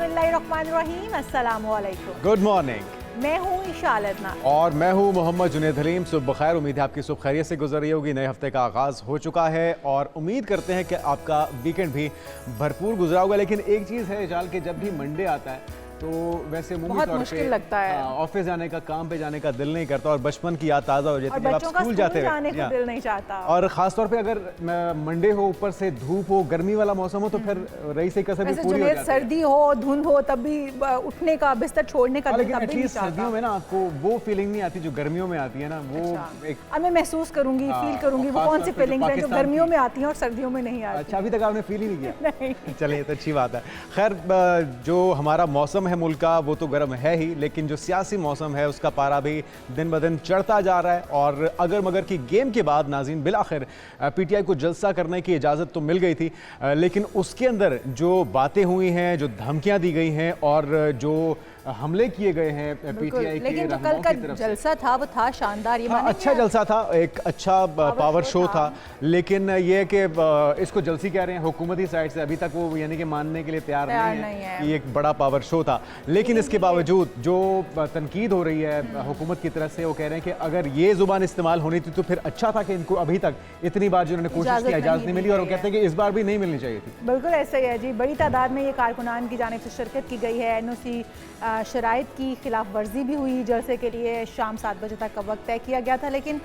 बिस्मिल्लाहिर्रहमानिर्रहीम, अस्सलामुअलैकुम। Good morning. मैं हूँ ईशाल अदना और मैं हूँ मोहम्मद जुनैद हलीम। सुबह बखैर। उम्मीद है आपकी सुबह खैरियत से गुजर रही होगी। नए हफ्ते का आगाज़ हो चुका है और उम्मीद करते हैं कि आपका वीकेंड भी भरपूर गुजरा होगा। लेकिन एक चीज़ है जाल के जब भी मंडे आता है तो वैसे बहुत मुश्किल लगता है। ऑफिस जाने का, काम पे जाने का दिल नहीं करता और बचपन की याद ताज़ा हो जाती है जब आप स्कूल जाते जाने को दिल नहीं चाहता। और ख़ासतौर पे अगर मंडे हो, ऊपर से धूप हो, गर्मी वाला मौसम हो तो फिर रईस की कसर भी पूरी हो जाती है। सर्दी हो, धुंध हो तब भी उठने का, बिस्तर छोड़ने का लेकिन एटलीस्ट सर्दियों में ना आपको वो फीलिंग नहीं आती जो गर्मियों में आती है ना। वो अब मैं महसूस करूंगी, फील करूंगी वो कौन सी फीलिंग है जो गर्मियों में आती है और सर्दियों में नहीं आती। अच्छा, अभी तक आपने फील ही नहीं किया? नहीं। चलिए, तो अच्छी बात है। खैर, जो हमारा मौसम है मुल्क का वो तो गर्म है ही, लेकिन जो सियासी मौसम है उसका पारा भी दिन ब दिन चढ़ता जा रहा है। और अगर मगर की गेम के बाद नाज़रीन बिलाखिर पीटीआई को जलसा करने की इजाज़त तो मिल गई थी, लेकिन उसके अंदर जो बातें हुई हैं, जो धमकियां दी गई हैं और जो हमले किए गए हैं पीटीआई के, लेकिन जो कल का जलसा था वो था शानदार। अच्छा जलसा था, एक अच्छा पावर शो था। लेकिन ये कि इसको जलसी कह रहे हैं हुकूमती साइड से, अभी तक वो यानी कि मानने के लिए तैयार नहीं है कि एक बड़ा पावर शो था। लेकिन इसके बावजूद जो तनकीद हो रही है हुकूमत की तरफ से, वो कह रहे हैं कि अगर ये जुबान इस्तेमाल होनी थी तो फिर अच्छा था कि इनको अभी तक इतनी बार जिन्होंने कोशिश की इजाज़त नहीं मिली, और वो कहते हैं कि इस बार भी नहीं मिलनी चाहिए थी। बिल्कुल ऐसा ही है जी। बड़ी तादाद में ये कारकुनान की जानिब से शिरकत की गई है। एनओसी शराइत की खिलाफ वर्जी भी हुई। जलसे के लिए शाम 7 बजे तक का वक्त तय किया गया था, लेकिन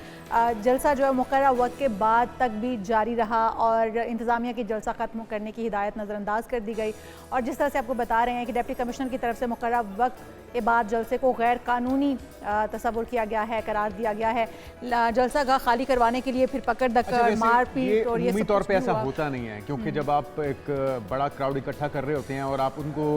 जलसा जो है मुकर्रर वक्त के बाद तक भी जारी रहा और इंतज़ामिया की जलसा ख़त्म करने की हिदायत नज़रअंदाज कर दी गई। और जिस तरह से आपको बता रहे हैं कि डिप्टी कमिश्नर की तरफ से मुकर्रर वक्त के बाद जलसे को गैर कानूनी तस्वुर किया गया है, करार दिया गया है। जलसा गाह खाली करवाने के लिए फिर पकड़ दक्कड़, मारपीट और ये तौर पे ऐसा होता नहीं है, क्योंकि जब आप एक बड़ा क्राउड इकट्ठा कर रहे होते हैं और आप उनको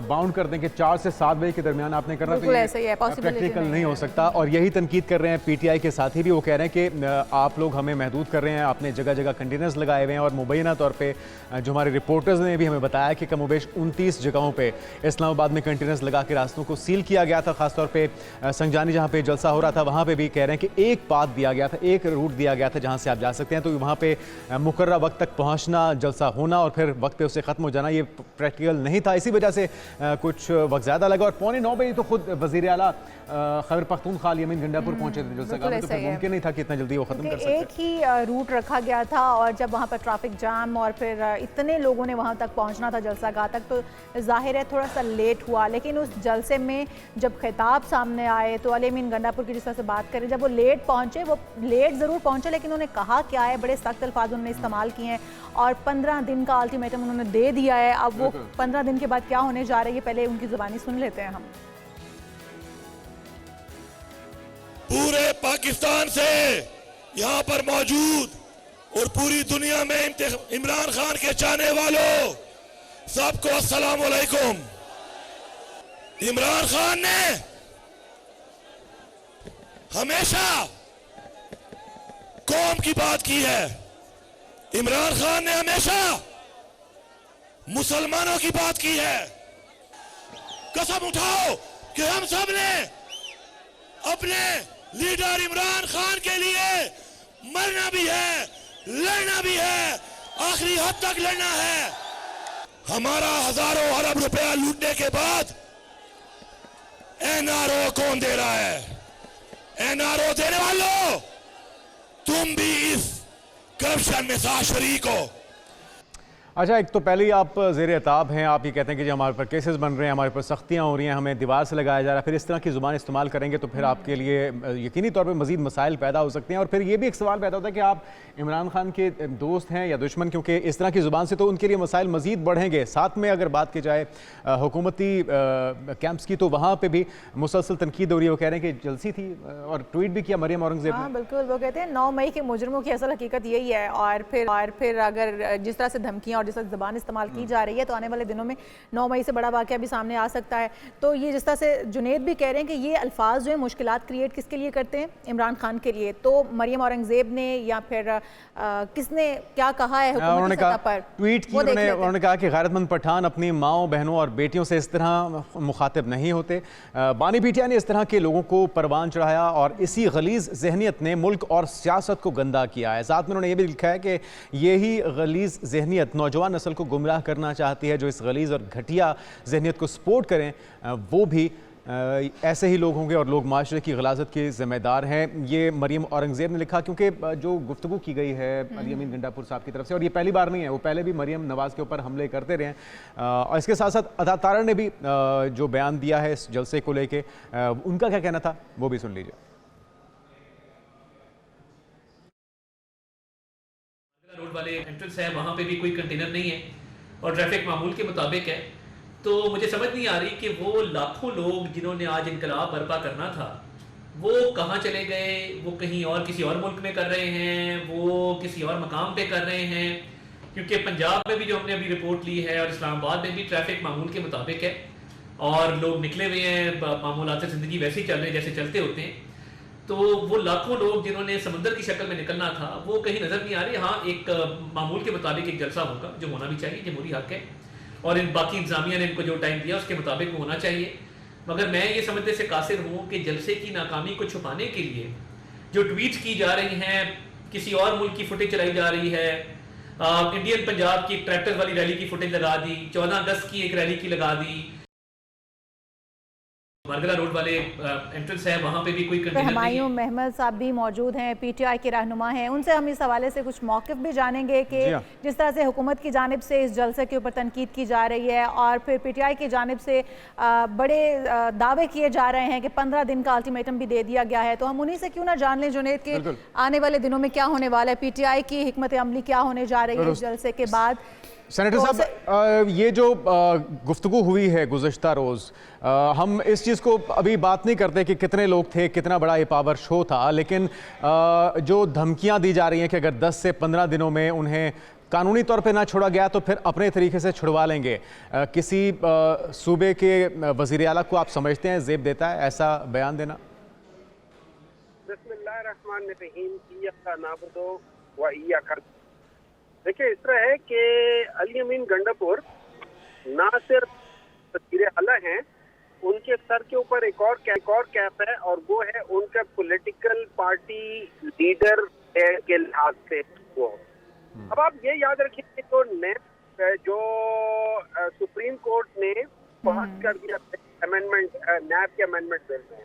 बाउंड कर दें कि 4 से 7 बजे के दरमियान आपने करना, तो ये प्रैक्टिकल नहीं हो सकता। और यही तनकीद कर रहे हैं पीटीआई के साथी भी। वो कह रहे हैं कि आप लोग हमें महदूद कर रहे हैं, आपने जगह जगह कंटेनर्स लगाए हुए हैं। और मुबैना तौर पे जो हमारे रिपोर्टर्स ने भी हमें बताया कि कमोबेश 29 जगहों पे इस्लामाबाद में कंटेनर्स लगा के रास्तों को सील किया गया था। खासतौर पे संगजानी जहाँ पे जलसा हो रहा था वहाँ पे भी कह रहे हैं कि एक पाथ दिया गया था, एक रूट दिया गया था जहाँ से आप जा सकते हैं। तो वहाँ पे मुकर्रर वक्त तक पहुँचना, जलसा होना और फिर वक्त पे उससे ख़त्म हो जाना, ये प्रैक्टिकल नहीं था। इसी वजह से कुछ वक्त ज़्यादा लगा। और 9:15 बजे तो खुद वज़ीर आला खैबर पख्तूनख्वा यमीन गंडापुर पहुंचे थे जलसा गाह में, तो फिर मुमकिन नहीं था कि इतना जल्दी वो खत्म कर सकते। एक ही रूट रखा गया था और जब वहाँ पर ट्रैफिक जाम और फिर इतने लोगों ने वहाँ तक पहुँचना था जलसा गाह तक, तो जाहिर है थोड़ा सा लेट हुआ। लेकिन उस जलसे में जब खिताब सामने आए तो यमीन गंडापुर की जिस तरह से बात करें, जब वो लेट पहुँचे, वो लेट ज़रूर पहुँचे लेकिन उन्होंने कहा क्या है, बड़े सख्त अल्फाज उन्होंने इस्तेमाल किए हैं और 15 दिन का अल्टीमेटम उन्होंने दे दिया है। अब वो 15 दिन के बाद क्या होने जा रही है, पहले उनकी ज़ुबानी सुन लेते हैं हम। पूरे पाकिस्तान से यहाँ पर मौजूद और पूरी दुनिया में इमरान खान के चाहने वालों सबको अस्सलाम वालेकुम। इमरान खान ने हमेशा कौम की बात की है। इमरान खान ने हमेशा मुसलमानों की बात की है। कसम उठाओ कि हम सब ने अपने लीडर इमरान खान के लिए मरना भी है, लड़ना भी है, आखिरी हद तक लड़ना है। हमारा हजारों अरब रुपया लूटने के बाद एनआरओ कौन दे रहा है? एनआरओ देने वालों, तुम भी इस करप्शन में साथ शरीक हो। अच्छा, एक तो पहले ही आप ज़ेर अताब हैं, आप ये कहते हैं कि जो हमारे पर केसेस बन रहे हैं, हमारे पर सख्तियाँ हो रही हैं, हमें दीवार से लगाया जा रहा है, फिर इस तरह की ज़ुबान इस्तेमाल करेंगे तो फिर आपके लिए यकीनी तौर पे मज़ीद मसाइल पैदा हो सकते हैं। और फिर ये भी एक सवाल पैदा होता है कि आप इमरान खान के दोस्त हैं या दुश्मन, क्योंकि इस तरह की ज़ुबान से तो उनके लिए मसाइल मज़ीद बढ़ेंगे। साथ में अगर बात की जाए हुकूमती कैंप्स की, तो वहाँ पर भी मुसलसल तनकीद हो रही है। वो कह रहे हैं कि जलसी थी और ट्वीट भी किया मरियम औरंगज़ेब ने। बिल्कुल, वो कहते हैं 9 मई के मुजरिमों की असल हकीकत यही है। और फिर अगर जिस तरह से धमकियाँ और जिस तरह ज़बान इस्तेमाल की जा रही है तो आने वाले दिनों में 9 मई से बड़ा वाक़या भी सामने आ सकता है। तो ये जिस तरह से जुनैद भी कह रहे हैं कि ये अल्फाज जो है मुश्किलात क्रिएट किसके लिए करते हैं? इमरान खान के लिए। तो मरियम औरंगज़ेब ने या फिर किसने क्या कहा है उन्होंने कहा, ट्वीट की उन्होंने कहा कि गैरतमंद पठान अपनी माओ, बहनों और बेटियों से इस तरह मुखातिब नहीं होते। बानी पीटिया ने इस तरह के लोगों को परवान चढ़ाया और इसी गलीज़ जहनियत ने मुल्क और सियासत को गंदा किया है। साथ में उन्होंने ये भी लिखा है कि यही गलीज़ जहनियत नौजवान नस्ल को गुमराह करना चाहती है, जो इस गलीज़ और घटिया जहनीत को सपोर्ट करें, वो भी ऐसे ही लोग होंगे और लोग माशरे की गलाजत के ज़िम्मेदार हैं। ये मरियम औरंगज़ेब ने लिखा, क्योंकि जो गुफ्तगू की गई है अली अमीन गंडापुर साहब की तरफ से, और ये पहली बार नहीं है, वो पहले भी मरियम नवाज़ के ऊपर हमले करते रहे हैं। और इसके साथ साथ अदा तारा ने भी जो बयान दिया है इस जलसे को लेके, उनका क्या कहना था वो भी सुन लीजिए। रोड वाले एंट्रेंस है, वहाँ पे भी कोई कंटेनर नहीं है और ट्रैफिक मामूल के मुताबिक है। तो मुझे समझ नहीं आ रही कि वो लाखों लोग जिन्होंने आज इनकलाब बर्पा करना था, वो कहाँ चले गए। वो कहीं और किसी और मुल्क में कर रहे हैं, वो किसी और मकाम पे कर रहे हैं, क्योंकि पंजाब में भी जो हमने अभी रिपोर्ट ली है और इस्लामाबाद में भी ट्रैफिक मामूल के मुताबिक है और लोग निकले हुए हैं, मामूलात ज़िंदगी वैसे ही चल रहे हैं जैसे चलते होते हैं। तो वो लाखों लोग जिन्होंने समंदर की शक्ल में निकलना था, वो कहीं नज़र नहीं आ रहे। हाँ, एक मामूल के मुताबिक एक जलसा होगा जो होना भी चाहिए, जमहूरी हक है, और इन बाकी इंतजामिया ने इनको जो टाइम दिया उसके मुताबिक वो होना चाहिए। मगर मैं ये समझने से कासिर हूँ कि जलसे की नाकामी को छुपाने के लिए जो ट्वीट्स की जा रही हैं, किसी और मुल्क की फुटेज चलाई जा रही है, इंडियन पंजाब की ट्रैक्टर वाली रैली की फुटेज लगा दी, 14 अगस्त की एक रैली की लगा दी, मारगला रोड वाले एंट्रेंस है, वहाँ पे भी कोई कंटेनर नहीं है। हुमायूं महमद साहब भी मौजूद हैं, पीटीआई के रहनुमा हैं, उनसे हम इस हवाले से कुछ मौक़िफ़ भी जानेंगे कि जिस तरह से हुकूमत की जानिब से इस जलसे के ऊपर तनकीद की जा रही है और फिर पीटीआई की जानिब से बड़े दावे किए जा रहे हैं कि 15 दिन का अल्टीमेटम भी दे दिया गया है। तो हम उन्हीं से क्यों ना जान लें जुनैद के आने वाले दिनों में क्या होने वाला है, पीटीआई की हिकमत अमली क्या होने जा रही है इस जलसे के बाद। सेनेटर साहब, ये जो गुफ्तगू हुई है गुज़श्ता रोज़, हम इस चीज़ को अभी बात नहीं करते कि कितने लोग थे, कितना बड़ा ये पावर शो था, लेकिन जो धमकियां दी जा रही हैं कि अगर 10 से 15 दिनों में उन्हें कानूनी तौर पे ना छोड़ा गया तो फिर अपने तरीके से छुड़वा लेंगे, किसी सूबे के वज़ीर आला को आप समझते हैं ज़ेब देता है ऐसा बयान देना? देखिए, इस तरह है कि अली अमीन गंडापुर ना सिर्फ वज़ीर आला हैं, उनके सर के ऊपर एक और कैप है और वो है उनका पॉलिटिकल पार्टी लीडर के लिहाज से वो। अब आप ये याद रखिए कि जो सुप्रीम कोर्ट ने पास कर दिया अमेंडमेंट, नैब के अमेंडमेंट बिल में,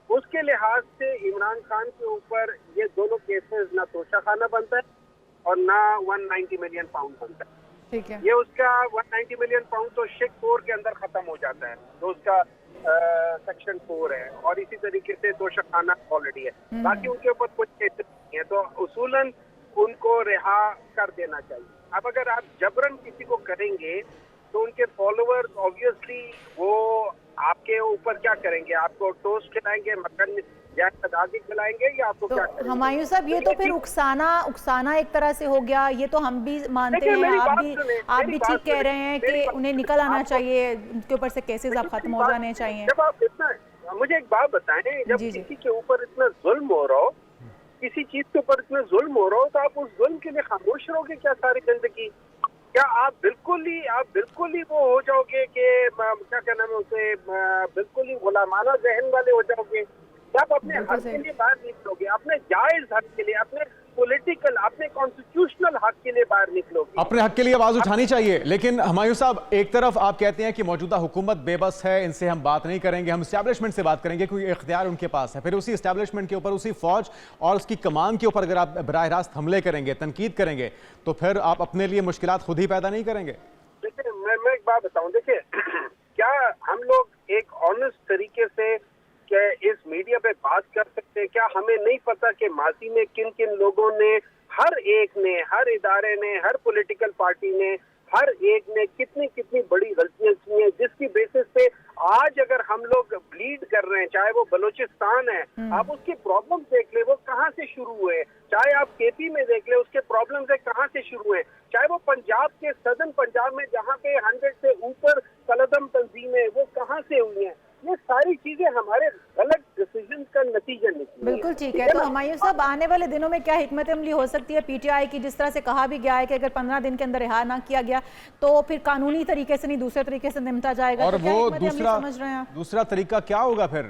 उसके लिहाज से इमरान खान के ऊपर ये दोनों केसेस ना तोशाखाना बनता है और ना 190 मिलियन पाउंड बनता है। ठीक है, ये उसका 190 मिलियन पाउंड तो शिक 4 के अंदर खत्म हो जाता है, जो उसका सेक्शन 4 है, और इसी तरीके से तोशाखाना ऑलरेडी है। बाकी उनके ऊपर कुछ केसेस नहीं है, तो उसूलन उनको रिहा कर देना चाहिए। अब अगर आप जबरन किसी को करेंगे तो उनके फॉलोअर्स ऑब्वियसली वो आपके ऊपर क्या करेंगे, आपको टोस्ट खिलाएंगे, मक्खन खिलाएंगे, या आपको क्या करेंगे? हुमायूं साहब, ये तो फिर उकसाना एक तरह से हो गया। ये तो हम भी मानते हैं, आप भी ठीक कह रहे हैं कि उन्हें निकल आना चाहिए, उनके ऊपर से केसेस अब खत्म हो जाने चाहिए। जब आप इतना, मुझे एक बात बताएं, जब किसी के ऊपर इतना जुल्म हो रहा हो, किसी चीज के ऊपर इतना जुल्म हो रहा हो, तो आप उस जुल्म के लिए खामोश रहोगे क्या सारी जिंदगी? क्या आप बिल्कुल ही वो हो जाओगे कि क्या कहना है उसे, बिल्कुल ही गुलामाना जहन वाले हो जाओगे? आप अपने हक के लिए बाहर निकलोगे, अपने जायज हक के लिए, अपने पॉलिटिकल, अपने कॉन्स्टिट्यूशनल हक के लिए बाहर निकलोगे। अपने हक के लिए आवाज उठानी चाहिए। लेकिन हुमायूं साहब, एक तरफ आप कहते हैं कि मौजूदा हुकूमत बेबस है, इनसे हम बात नहीं करेंगे, हम एस्टैब्लिशमेंट से बात करेंगे क्योंकि इख्तियार उनके पास है। फिर उसी एस्टैब्लिशमेंट के ऊपर, उसी फौज और उसकी कमान के ऊपर अगर आप बराह रास्त हमले करेंगे, तनकीद करेंगे, तो फिर आप अपने लिए मुश्किलात खुद ही पैदा नहीं करेंगे? देखिए, मैं एक बात बताऊं, देखिए क्या हम लोग एक ऑनेस्ट तरीके से क्या इस मीडिया पे बात कर सकते हैं? क्या हमें नहीं पता कि माजी में किन किन लोगों ने, हर एक ने, हर इदारे ने, हर पॉलिटिकल पार्टी ने, हर एक ने कितनी बड़ी गलतियां की हैं, जिसकी बेसिस पे आज अगर हम लोग ब्लीड कर रहे हैं, चाहे वो बलूचिस्तान है, आप उसके प्रॉब्लम देख ले, वो कहाँ से शुरू हुए, चाहे आप केपी में देख ले, उसके प्रॉब्लम्स है कहाँ से शुरू हुए, चाहे वो पंजाब के सदर्न पंजाब में जहाँ पे 100 से ऊपर कलदम तंजीमें, वो कहाँ से हुई हैं? ये सारी चीजें हमारे गलत डिसीजन का नतीजा निकली। बिल्कुल ठीक है। तो हुमायूं साहब, आने वाले दिनों में क्या हिकमत अमली हो सकती है पीटीआई की? जिस तरह से कहा भी गया है कि अगर 15 दिन के अंदर रिहा ना किया गया तो फिर कानूनी तरीके से नहीं, दूसरे तरीके से निपटा जाएगा। और तो वो समझ रहे हैं दूसरा तरीका क्या होगा फिर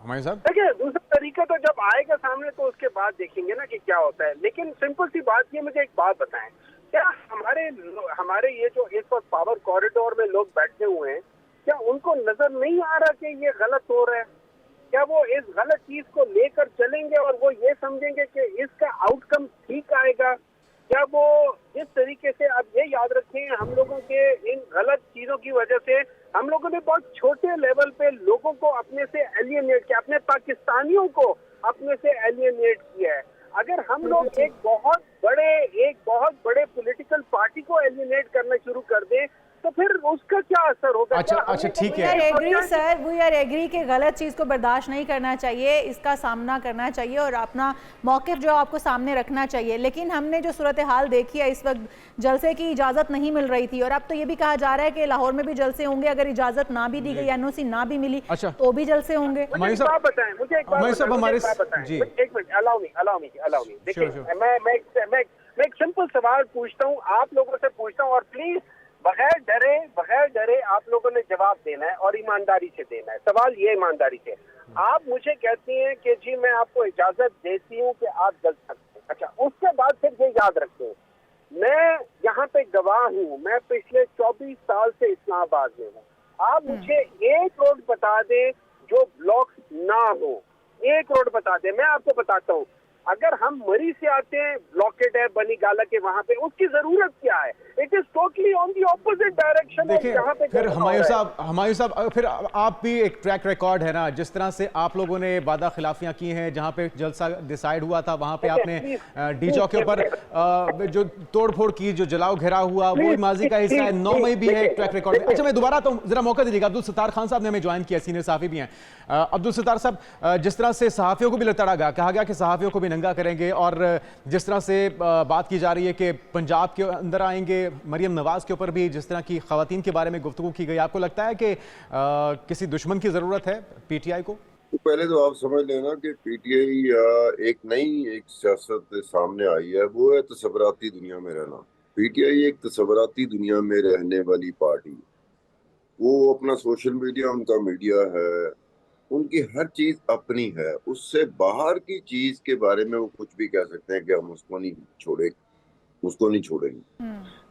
हुमायूं साहब? देखिए, दूसरा तरीका तो जब आएगा सामने तो उसके बाद देखेंगे ना कि क्या होता है। लेकिन सिंपल सी बात ये, मुझे एक बात बताएं, क्या हमारे ये जो इस वक्त पावर कॉरिडोर में लोग बैठे हुए हैं, क्या उनको नजर नहीं आ रहा कि ये गलत हो रहा है? क्या वो इस गलत चीज को लेकर चलेंगे और वो ये समझेंगे कि इसका आउटकम ठीक आएगा? क्या वो जिस तरीके से, अब ये याद रखें, हम लोगों के इन गलत चीजों की वजह से हम लोगों ने बहुत छोटे लेवल पे लोगों को अपने से एलियनेट किया, अपने पाकिस्तानियों को अपने से एलियनेट किया है। अगर हम लोग एक बहुत बड़े पॉलिटिकल पार्टी को एलियनेट करना शुरू कर दें तो फिर उसका क्या असर होगा? अच्छा ठीक है। वी आर एग्री कि गलत चीज को बर्दाश्त नहीं करना चाहिए, इसका सामना करना चाहिए और अपना मौक़िफ़ जो आपको सामने रखना चाहिए। लेकिन हमने जो सूरत हाल देखी है, इस वक्त जलसे की इजाज़त नहीं मिल रही थी और अब तो ये भी कहा जा रहा है कि लाहौर में भी जलसे होंगे, अगर इजाज़त ना भी दी गई, एनओसी ना भी मिली तो भी जलसे होंगे। मुझे एक बात बताएं, एक मिनट, अलाउ मी। देखिए, मैं एक सिंपल सवाल पूछता हूँ, आप लोगों से पूछता हूँ, और प्लीज बगैर डरे आप लोगों ने जवाब देना है और ईमानदारी से देना है। सवाल ये ईमानदारी से, आप मुझे कहती हैं कि जी मैं आपको इजाजत देती हूँ कि आप जल सकते हैं, अच्छा, उसके बाद फिर ये याद रखें, मैं यहाँ पे गवाह हूँ, मैं पिछले 24 साल से इस्लामाबाद में हूँ। आप मुझे एक रोड बता दें जो ब्लॉक ना हो, एक रोड बता दें। मैं आपको बताता हूँ, अगर हम मरी से आते हैं, ब्लॉकेड है बनी गाला के, वहां पे उसकी जरूरत क्या है? It is totally on the opposite direction. देखिए, फिर हुमायूं साहब, फिर आप भी एक ट्रैक रिकॉर्ड है ना, जिस तरह से आप लोगों ने वादा खिलाफियां की हैं, जहां पे जलसा डिसाइड हुआ था वहां पे आपने डी चौक के ऊपर जो तोड़फोड़ की, जो जलाओ घेराव हुआ, वो माजी का हिस्सा है। 9 मई भी है एक ट्रैक रिकॉर्ड में। अच्छा, मैं दोबारा तो जरा मौका दीजिएगा। अब्दुल सत्तार खान साहब ने हमें ज्वाइन किया, सीनियर सहाफ़ी भी हैं। अब्दुल सत्तार साहब, जिस तरह से सहाफ़ियों को भी लताड़ा गया, कहा गया कि सहाफ़ियों को भी नंगा करेंगे, और जिस तरह से बात की जा रही है कि पंजाब के अंदर आएंगे, मरियम नवाज के ऊपर भी जिस तरह की खवातीन के बारे में गुफ्तगू की गई, आपको लगता है कि किसी दुश्मन की जरूरत है पीटीआई को? तो पहले तो आप समझ लेना कि पीटीआई एक नई सियासत सामने आई है, वो है तसव्वुराती दुनिया में रहना। पीटीआई एक तसव्वुराती दुनिया में रहने वाली पार्टी, वो अपना सोशल मीडिया उनका मीडिया है, उनकी हर चीज अपनी है, उससे बाहर की चीज के बारे में वो कुछ भी कह सकते हैं कि हम उसको नहीं छोड़ेंगे।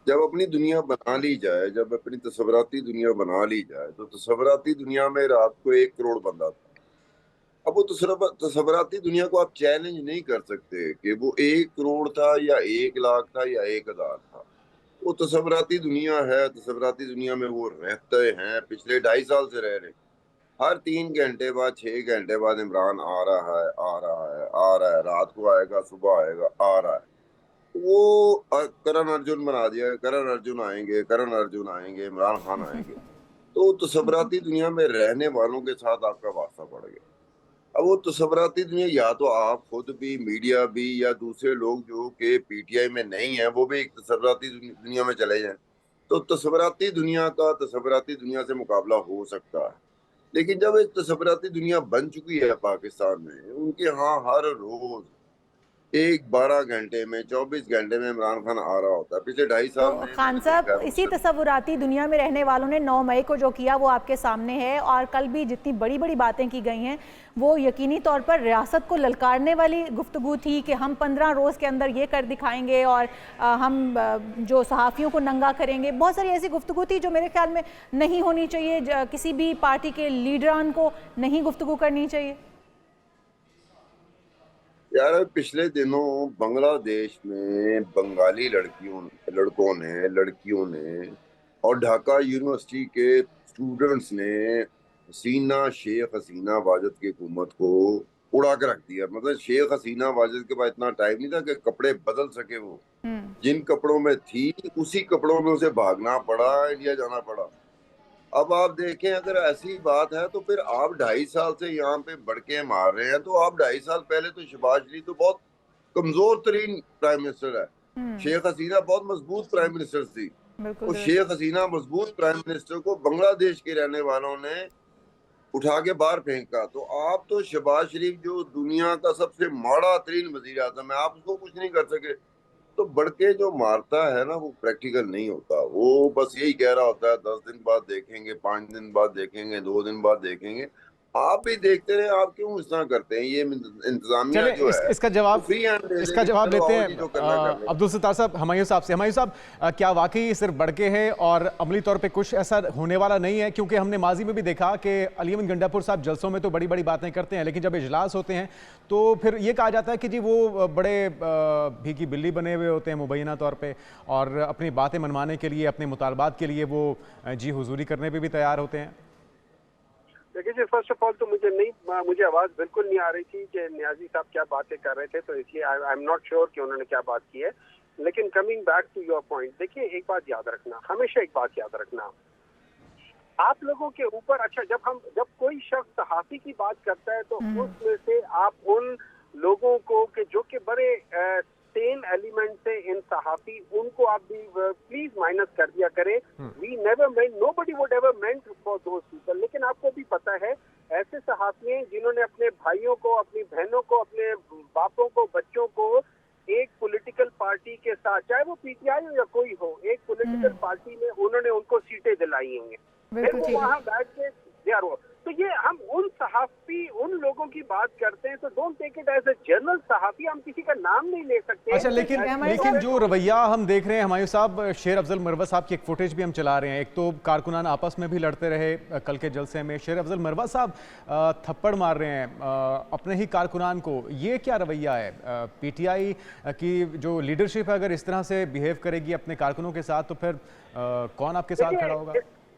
जब अपनी दुनिया बना ली जाए, जब अपनी तसव्वुराती दुनिया बना ली जाए, तो तसव्वुराती दुनिया में रात को 1 करोड़ बंदा था। अब वो तसव्वुराती दुनिया को आप चैलेंज नहीं कर सकते कि वो 1 करोड़ था या 1 लाख था या 1000 था। वो तसव्वुराती दुनिया है, तसव्वुराती दुनिया में वो रहते हैं, पिछले 2.5 साल से रह रहे। हर 3 घंटे बाद, 6 घंटे बाद इमरान आ रहा है, रात को आएगा, सुबह आएगा, आ रहा है। वो करण अर्जुन बना दिया, करण अर्जुन आएंगे, इमरान खान आएंगे। तो तसव्वुराती दुनिया में रहने वालों के साथ आपका वास्ता पड़ गया। अब वो तसव्वुराती दुनिया, या तो आप खुद भी, मीडिया भी, या दूसरे लोग जो कि पीटीआई में नहीं है, वो भी एक तसव्वुराती दुनिया में चले जाएं, तो तसव्वुराती दुनिया से मुकाबला हो सकता है। लेकिन जब एक तसव्वुराती दुनिया बन चुकी है पाकिस्तान में, उनके यहाँ हर रोज 12 घंटे में, 24 घंटे में इमरान खान आ रहा होता है। पिछले 2.5 साल में खान साहब, इसी तसव्वुराती दुनिया में रहने वालों ने 9 मई को जो किया वो आपके सामने है, और कल भी जितनी बड़ी बड़ी बातें की गई हैं वो यकीनी तौर पर रियासत को ललकारने वाली गुफ्तगू थी कि हम 15 रोज़ के अंदर ये कर दिखाएंगे और हम जो सहाफ़ियों को नंगा करेंगे। बहुत सारी ऐसी गुफ्तगू थी जो मेरे ख्याल में नहीं होनी चाहिए, किसी भी पार्टी के लीडरान को नहीं गुफ्तगू करनी चाहिए। यार, पिछले दिनों बांग्लादेश में बंगाली लड़कियों ने और ढाका यूनिवर्सिटी के स्टूडेंट्स ने शेख हसीना वाजिद की हुकूमत को उड़ा के रख दिया। मतलब शेख हसीना वाजिद के पास इतना टाइम नहीं था कि कपड़े बदल सके। वो जिन कपड़ों में थी उसी कपड़ों में उसे भागना पड़ा, इंडिया जाना पड़ा। अब आप देखें, अगर ऐसी बात है तो फिर आप 2.5 साल से यहाँ पे बढ़के मार रहे हैं, तो आप 2.5 साल पहले तो शहबाज शरीफ तो बहुत कमजोर तरीन प्राइम मिनिस्टर है, शेख हसीना बहुत मजबूत प्राइम मिनिस्टर थी। तो शेख हसीना मजबूत प्राइम मिनिस्टर को बांग्लादेश के रहने वालों ने उठा के बाहर फेंका। तो आप तो शहबाज शरीफ जो दुनिया का सबसे माड़ा तरीन वजीर आज़म है, आप उसको कुछ नहीं कर सके। तो बढ़ के जो मारता है ना, वो प्रैक्टिकल नहीं होता। वो बस यही कह रहा होता है 10 दिन बाद देखेंगे, 5 दिन बाद देखेंगे, 2 दिन बाद देखेंगे। आप भी देखते रहे, आप क्यों इस तरह करते हैं? ये इंतजामिया जो है इसका जवाब लेते हैं अब्दुल सत्तार साहब, हुमायूं साहब से। हुमायूं साहब, क्या वाकई सिर्फ बढ़के है और अमली तौर पे कुछ ऐसा होने वाला नहीं है? क्योंकि हमने माजी में भी देखा कि अली अहमद गंडापुर साहब जलसों में तो बड़ी बड़ी बातें करते हैं, लेकिन जब इजलास होते हैं तो फिर ये कहा जाता है कि जी वो बड़े भीगी बिल्ली बने हुए होते हैं मुबैना तौर पर, और अपनी बातें मनवाने के लिए, अपने मुतालबात के लिए वो जी हुजूरी करने पर भी तैयार होते हैं। देखिए जी, फर्स्ट ऑफ ऑल तो मुझे आवाज बिल्कुल नहीं आ रही थी कि नियाजी साहब क्या बातें कर रहे थे, तो इसलिए आई एम नॉट श्योर कि उन्होंने क्या बात की है। लेकिन coming back to your point, देखिए एक बात याद रखना, हमेशा एक बात याद रखना, आप लोगों के ऊपर, अच्छा जब कोई शख्स सहाफी की बात करता है तो उसमें से आप उन लोगों को कि जो कि बड़े सेम एलिमेंट से इन सहाफी, उनको आप भी प्लीज माइनस कर दिया करें। We never meant, nobody would ever meant for those people. लेकिन आपको भी पता है ऐसे सहाफी हैं जिन्होंने अपने भाइयों को, अपनी बहनों को, अपने बापों को, बच्चों को एक पॉलिटिकल पार्टी के साथ, चाहे वो पीटीआई हो या कोई हो, एक पॉलिटिकल पार्टी में उन्होंने उनको सीटें दिलाई होंगी, फिर वो वहाँ बैठ के तो ये हम उन सहाफी, उन लोगों की बात करते हैं, तो don't take it as a general sahafi, हम किसी का नाम नहीं ले सकते। अच्छा, लेकिन जो रवैया हम देख रहे हैं हुमायूं साहब, शेर अफजल मरवा साहब की एक फुटेज भी हम चला रहे हैं। एक तो कारकुनान आपस में भी लड़ते रहे कल के जलसे में, शेर अफजल मरवा साहब थप्पड़ मार रहे हैं अपने ही कारकुनान को। ये क्या रवैया है? पीटीआई की जो लीडरशिप है अगर इस तरह से बिहेव करेगी अपने कारकुनों के साथ, तो फिर कौन आपके साथ खड़ा होगा?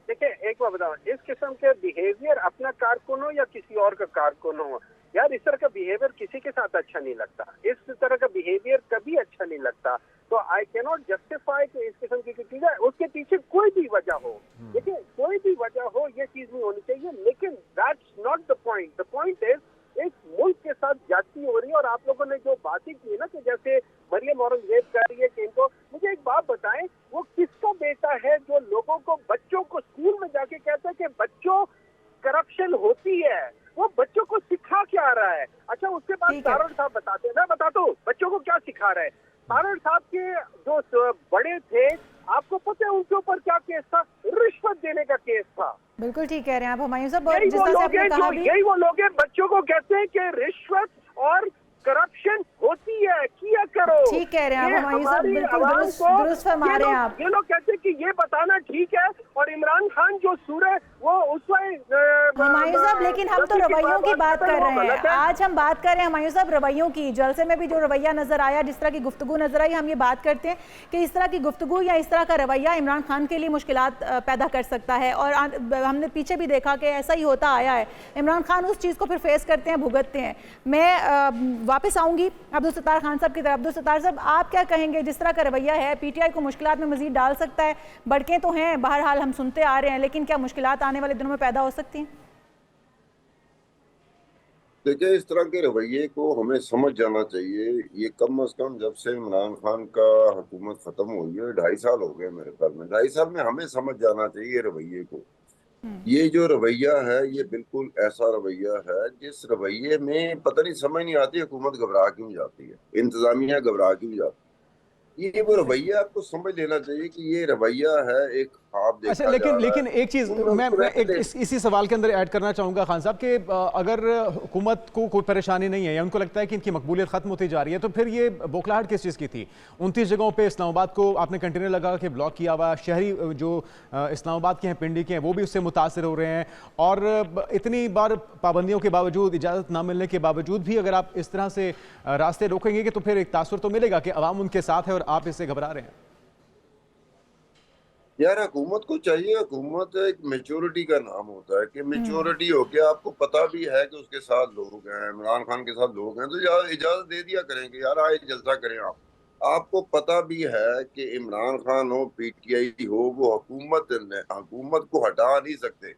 देखिए एक बात बताओ, इस किस्म के बिहेवियर अपना कारकुन हो या किसी और का कारकुन हो, यार इस तरह का बिहेवियर किसी के साथ अच्छा नहीं लगता, इस तरह का बिहेवियर कभी अच्छा नहीं लगता। तो आई कैन नॉट जस्टिफाई कि इस किस्म की चीज है, उसके पीछे कोई भी वजह हो, देखिए कोई भी वजह हो, ये चीज नहीं होनी चाहिए। लेकिन that's not the point. The point is एक मुल्क के साथ ज्यादती हो रही है। और आप लोगों ने जो बातें की है ना, कि जैसे मरियम औरंगजेब कर रही है कि इनको, मुझे एक बात बताएं, वो किसका बेटा है जो लोगों को, बच्चों को स्कूल में जाके कहता है कि बच्चों करप्शन होती है? वो बच्चों को सिखा क्या रहा है? अच्छा, उसके बाद तारण साहब बताते हैं, मैं बताता हूँ बच्चों को क्या सिखा रहा है। तारण साहब के जो बड़े थे, आपको पता है उनके ऊपर क्या केस था? रिश्वत देने का केस था। बिल्कुल ठीक कह रहे हैं आप हुमायूं साहब। यही वो लोग हैं बच्चों को कहते हैं कि रिश्वत और करप्शन होती है, किया करो। ठीक कह रहे हैं आप हुमायूं साहब, बिल्कुल दुरुस्त फरमा रहे हैं आप। ये लोग कहते हैं कि ये बताना ठीक है, और इमरान खान जो सूर है वो उस हुमायूं साहब, लेकिन हम तो रवैयों की बात कर रहे हैं। आज हम बात कर रहे हैं हुमायूं साहब रवैयों की। जलसे में भी जो रवैया नजर आया, जिस तरह की गुफ्तगू नजर आई, हम ये बात करते हैं कि इस तरह की गुफ्तगू या इस तरह का रवैया इमरान खान के लिए मुश्किलात पैदा कर सकता है। और हमने पीछे भी देखा कि ऐसा ही होता आया है। इमरान खान उस चीज़ को फिर फेस करते हैं, भुगतते हैं। मैं वापस आऊंगी अब्दुल सत्तार खान साहब की तरफ। अब्दुल सत्तार साहब, आप क्या कहेंगे? जिस तरह का रवैया है, पीटीआई को मुश्किलात में मजीद डाल सकता है? बढ़के तो हैं, बहरहाल हम सुनते आ रहे हैं, लेकिन क्या मुश्किलात आने वाले दिनों में पैदा हो सकती हैं? देखिए, इस तरह के रवैये को हमें समझ जाना चाहिए। ये कम अज कम जब से इमरान खान का हुकूमत खत्म हुई है, 2.5 साल हो गए मेरे ख्याल में। 2.5 साल में हमें समझ जाना चाहिए रवैये को। ये जो रवैया है, ये बिल्कुल ऐसा रवैया है जिस रवैये में पता नहीं, समझ नहीं आती हुकूमत घबरा क्यों जाती है, इंतजामिया घबरा क्यों जाती है। ये वो रवैया आपको समझ लेना चाहिए कि ये रवैया है एक ख्वाब देखा। अच्छा, लेकिन एक चीज मैं इसी सवाल के अंदर ऐड करना चाहूंगा खान साहब कि अगर हुकूमत को कोई परेशानी नहीं है या उनको लगता है कि इनकी मकबूलियत खत्म होती जा रही है, तो फिर ये बौखलाहट किस चीज़ की थी? 29 जगहों पे इस्लामाबाद को आपने कंटेनर लगा के ब्लॉक किया हुआ, शहरी जो इस्लामाबाद के हैं, पिंडी के हैं, वो भी उससे मुतासर हो रहे हैं। और इतनी बार पाबंदियों के बावजूद, इजाज़त ना मिलने के बावजूद भी अगर आप इस तरह से रास्ते रोकेंगे कि तो फिर एक तासुर तो मिलेगा कि अवाम उनके साथ है और आप इससे घबरा रहे हैं। यार, हुकूमत को चाहिए, हुकूमत एक मेच्योरिटी का नाम होता है कि मेच्योरिटी हो के आपको पता भी है कि उसके साथ लोग हैं, इमरान खान के साथ लोग हैं, तो इजाजत दे दिया करें कि यार आए जलसा करें। आपको पता भी है कि इमरान खान हो, पीटीआई हो, वो हुकूमत को हटा नहीं सकते।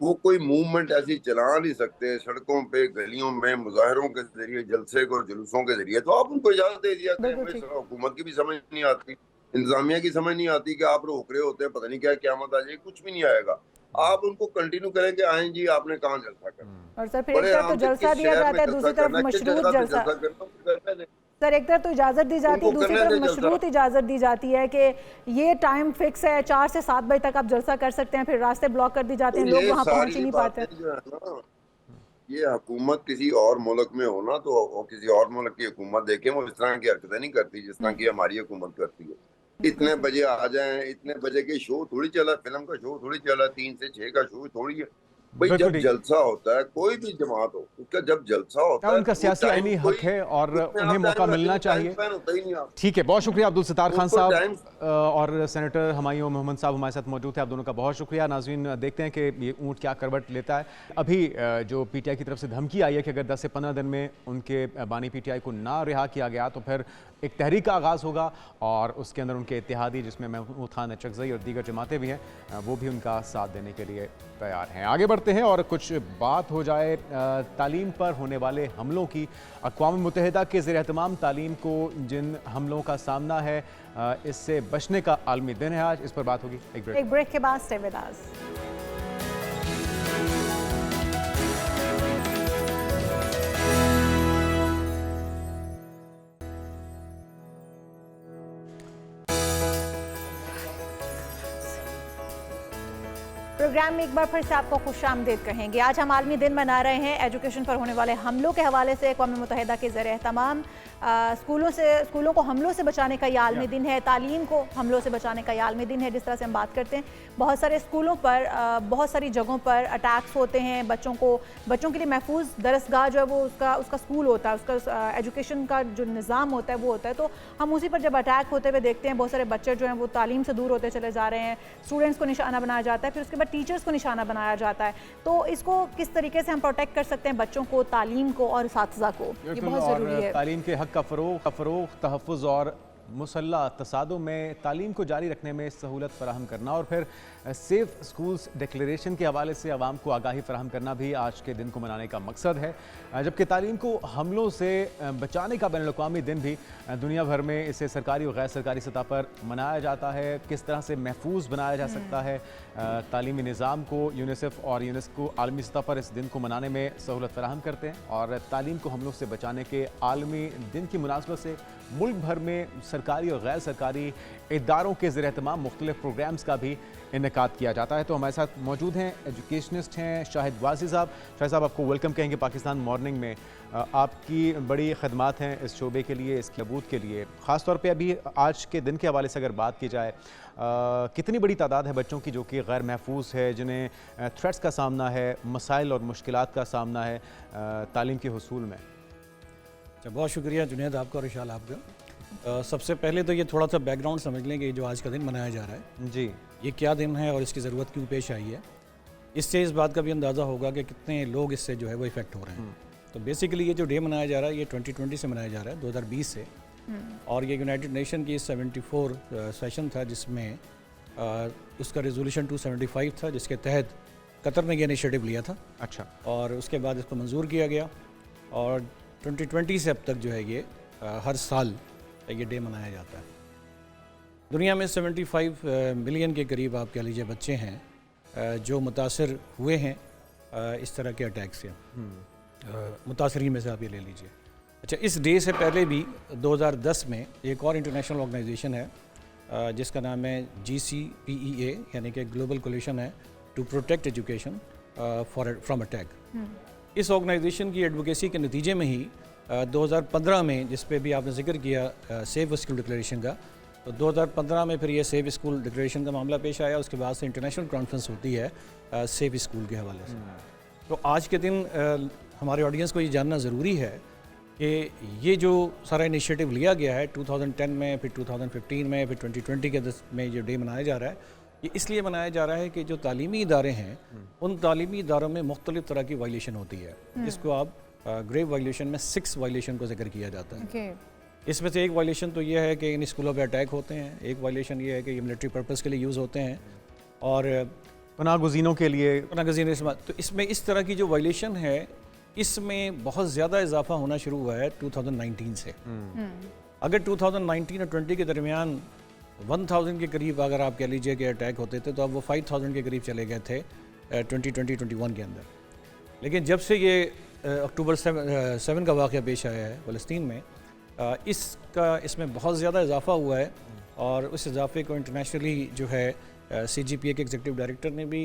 वो कोई मूवमेंट ऐसी चला नहीं सकते सड़कों पे, गलियों में, मुजाहरों के जरिए, जलसे को, जुलूसों के जरिए। तो आप उनको इजाजत दे दिया करें। हुकूमत की भी समझ नहीं आती, इंतजामिया की समझ नहीं आती कि आप रोक रहे होते हैं, पता नहीं क्या क़यामत आ जाएगी, कुछ भी नहीं आएगा। आप उनको कंटिन्यू करें कि आएं जी, आपने कहाँ जलसा करना। और सर फिर एक तरफ तो जलसा दिया जाता है, दूसरी तरफ मशरूत जलसा। सर एक तरफ तो इजाजत दी जाती है, दूसरी तरफ मशरूत इजाजत दी जाती है कि ये टाइम फिक्स है, 4 से 7 बजे तक आप जलसा कर सकते हैं, फिर रास्ते ब्लॉक कर दी जाते हैं, लोग वहाँ पहुंच ही नहीं पाते। ये हुकूमत किसी और मुल्क में हो ना, तो वो किसी और मुल्क की हुकूमत देखें, वो इस तरह की हरकतें नहीं करती जिस तरह की हमारी हुकूमत करती है। इतने बजे आ जाएं, इतने बजे के शो थोड़ी चला, फिल्म का शो थोड़ी चला, 3 से 6 का शो थोड़ी है भाई। बिल्कुल जब ठीक। जलसा होता है, कोई भी जमात हो, उसका जब जलसा होता है उनका तो वो सियासी टाइम आईनी कोई हक है और उसमें उन्हें आप मौका टाइम मिलना रखें, टाइम चाहिए। स्पेन होता ही नहीं आप। ठीक है, बहुत शुक्रिया अब्दुल सत्तार खान उनको साहब टाइम और सेनेटर हुमायूं मोहम्मद साहब हमारे साथ मौजूद थे। आप दोनों का बहुत शुक्रिया। नाज़रीन, देखते हैं कि ये ऊँट क्या करवट लेता है। अभी जो पीटीआई की तरफ से धमकी आई है कि अगर 10 से 15 दिन में उनके बानी पीटीआई को ना रिहा किया गया तो फिर एक तहरीक का आगाज़ होगा और उसके अंदर उनके इत्तेहादी, जिसमें महमूद खान अचकज़ई और दीगर जमातें भी हैं, वो भी उनका साथ देने के लिए तैयार हैं। आगे बढ़ते हैं और कुछ बात हो जाए तालीम पर होने वाले हमलों की। अक़वाम मुत्तहिदा के ज़ेर-ए-एहतमाम तालीम को जिन हमलों का सामना है, इससे बचने का आलमी दिन है आज। इस पर बात होगी एक ब्रेक के बाद। Stay with us. प्रोग्राम में एक बार फिर से आपको खुशामदीद कहेंगे। आज हम आलमी दिन मना रहे हैं। एजुकेशन पर होने वाले हमलों के हवाले से अक़वाम मुत्तहिदा के ज़ेर-ए-एहतमाम स्कूलों को हमलों से बचाने का ये आलमी दिन है। तालीम को हमलों से बचाने का ये आलमी दिन है। जिस तरह से हम बात करते हैं, बहुत सारे स्कूलों पर बहुत सारी जगहों पर अटैक्स होते हैं। बच्चों के लिए महफूज दरसगाह जो है वो उसका स्कूल होता है, उसका एजुकेशन का जो निज़ाम होता है वो होता है। तो हम उसी पर जब अटैक होते हुए देखते हैं, बहुत सारे बच्चे जो हैं वो तालीम से दूर होते चले जा रहे हैं। स्टूडेंट्स को निशाना बनाया जाता है, फिर उसके बाद टीचर्स को निशाना बनाया जाता है। तो इसको किस तरीके से हम प्रोटेक्ट कर सकते हैं, बच्चों को, तालीम को और असातिज़ा को, ये बहुत ज़रूरी है। तालीम के हक़ का फ़रोग़, तहफ़्फ़ुज़ और मुसल्लह तसादुम में तालीम को जारी रखने में सहूलत फ़राहम करना और फिर सेफ़ स्कूल्स डिक्लेरेशन के हवाले से आवाम को आगाही फ़राहम करना भी आज के दिन को मनाने का मकसद है। जबकि तालीम को हमलों से बचाने का बैनुल-अक़वामी दिन भी दुनिया भर में इसे सरकारी और गैर सरकारी सतह पर मनाया जाता है। किस तरह से महफूज बनाया जा सकता है तालीमी निज़ाम को, यूनिसेफ और यूनेस्को आलमी सतह पर इस दिन को मनाने में सहूलत फ़राहम करते हैं। और तालीम को हमलों से बचाने के आलमी दिन की मुनासबत से मुल्क भर में सरकारी और गैर सरकारी इदारों के ज़ेर-ए-एहतमाम मुख्तलिफ प्रोग्राम्स का भी इनेकाद किया जाता है। तो हमारे साथ मौजूद हैं एजुकेशनिस्ट हैं शाहिद वासी साहब। शाहिद साहब, आपको वेलकम कहेंगे पाकिस्तान मॉर्निंग में। आपकी बड़ी खदमात हैं इस शोबे के लिए, इसकी अबूत के लिए। ख़ास तौर पे अभी आज के दिन के हवाले से अगर बात की जाए, कितनी बड़ी तादाद है बच्चों की जो कि गैर महफूज है, जिन्हें थ्रेट्स का सामना है, मसाइल और मुश्किलात का सामना है तालीम के हुसूल में? अच्छा, बहुत शुक्रिया जुनैद आपका और विशाल आपका। सबसे पहले तो ये थोड़ा सा बैकग्राउंड समझ लें कि जो आज का दिन मनाया जा रहा है जी, ये क्या दिन है और इसकी ज़रूरत क्यों पेश आई है। इससे इस बात का भी अंदाज़ा होगा कि कितने लोग इससे जो है वो इफ़ेक्ट हो रहे हैं। तो बेसिकली ये जो डे मनाया जा रहा है ये 2020 से मनाया जा रहा है, 2020 से। और ये यूनाइटेड नेशन की 74 सेशन था जिसमें उसका रेजोल्यूशन 275 था, जिसके तहत कतर ने ये इनिशिएटिव लिया था। अच्छा। और उसके बाद इसको मंजूर किया गया और 2020 से अब तक जो है ये हर साल ये डे मनाया जाता है। दुनिया में 75 मिलियन के करीब आप कह लीजिए बच्चे हैं जो मुतासर हुए हैं इस तरह के अटैक से। मुतासरीन में से आप ये ले लीजिए। अच्छा, इस डे से पहले भी 2010 में एक और इंटरनेशनल ऑर्गेनाइजेशन है जिसका नाम है GCPEA, यानी कि ग्लोबल कोलिशन है to protect education from attack. इस ऑर्गेनाइजेशन की एडवोकेसी के नतीजे में ही 2015 में, जिस पे भी आपने जिक्र किया सेफ स्कूल डिक्लेरेशन का, तो 2015 में फिर ये सेफ स्कूल डिक्लेरेशन का मामला पेश आया। उसके बाद से इंटरनेशनल कॉन्फ्रेंस होती है सेफ स्कूल के हवाले से। तो आज के दिन हमारे ऑडियंस को ये जानना ज़रूरी है कि ये जो सारा इनिशिएटिव लिया गया है 2010 में, फिर 2015 में, फिर 2020 के में जो डे मनाया जा रहा है, ये इसलिए मनाया जा रहा है कि जो तालीमी इदारे हैं उन तालीमी इदारों में मुख्तलिफ तरह की वायलेशन होती है, जिसको आप ग्रेव वायलेशन में 6 वायलेशन को जिक्र किया जाता है। इसमें से एक वायलेशन तो ये है कि इन स्कूलों पे अटैक होते हैं, एक वायलेशन ये है कि ये मिलिट्री पर्पस के लिए यूज़ होते हैं और पनाहगज़ीनों के लिए तो इसमें इस तरह की जो वायलेशन है इसमें बहुत ज़्यादा इजाफा होना शुरू हुआ है 2019 से। अगर 2019 और 20 के दरमियान 1000 के करीब अगर आप कह लीजिए कि अटैक होते थे, तो अब वो 5000 के करीब चले गए थे 2020-21 के अंदर। लेकिन जब से ये अक्टूबर 7 का वाक़या पेश आया है फ़लस्तीन में, इसमें बहुत ज़्यादा इजाफा हुआ है और उस इजाफे को इंटरनेशनली जो है CGPA के एग्जीक्यूटिव डायरेक्टर ने भी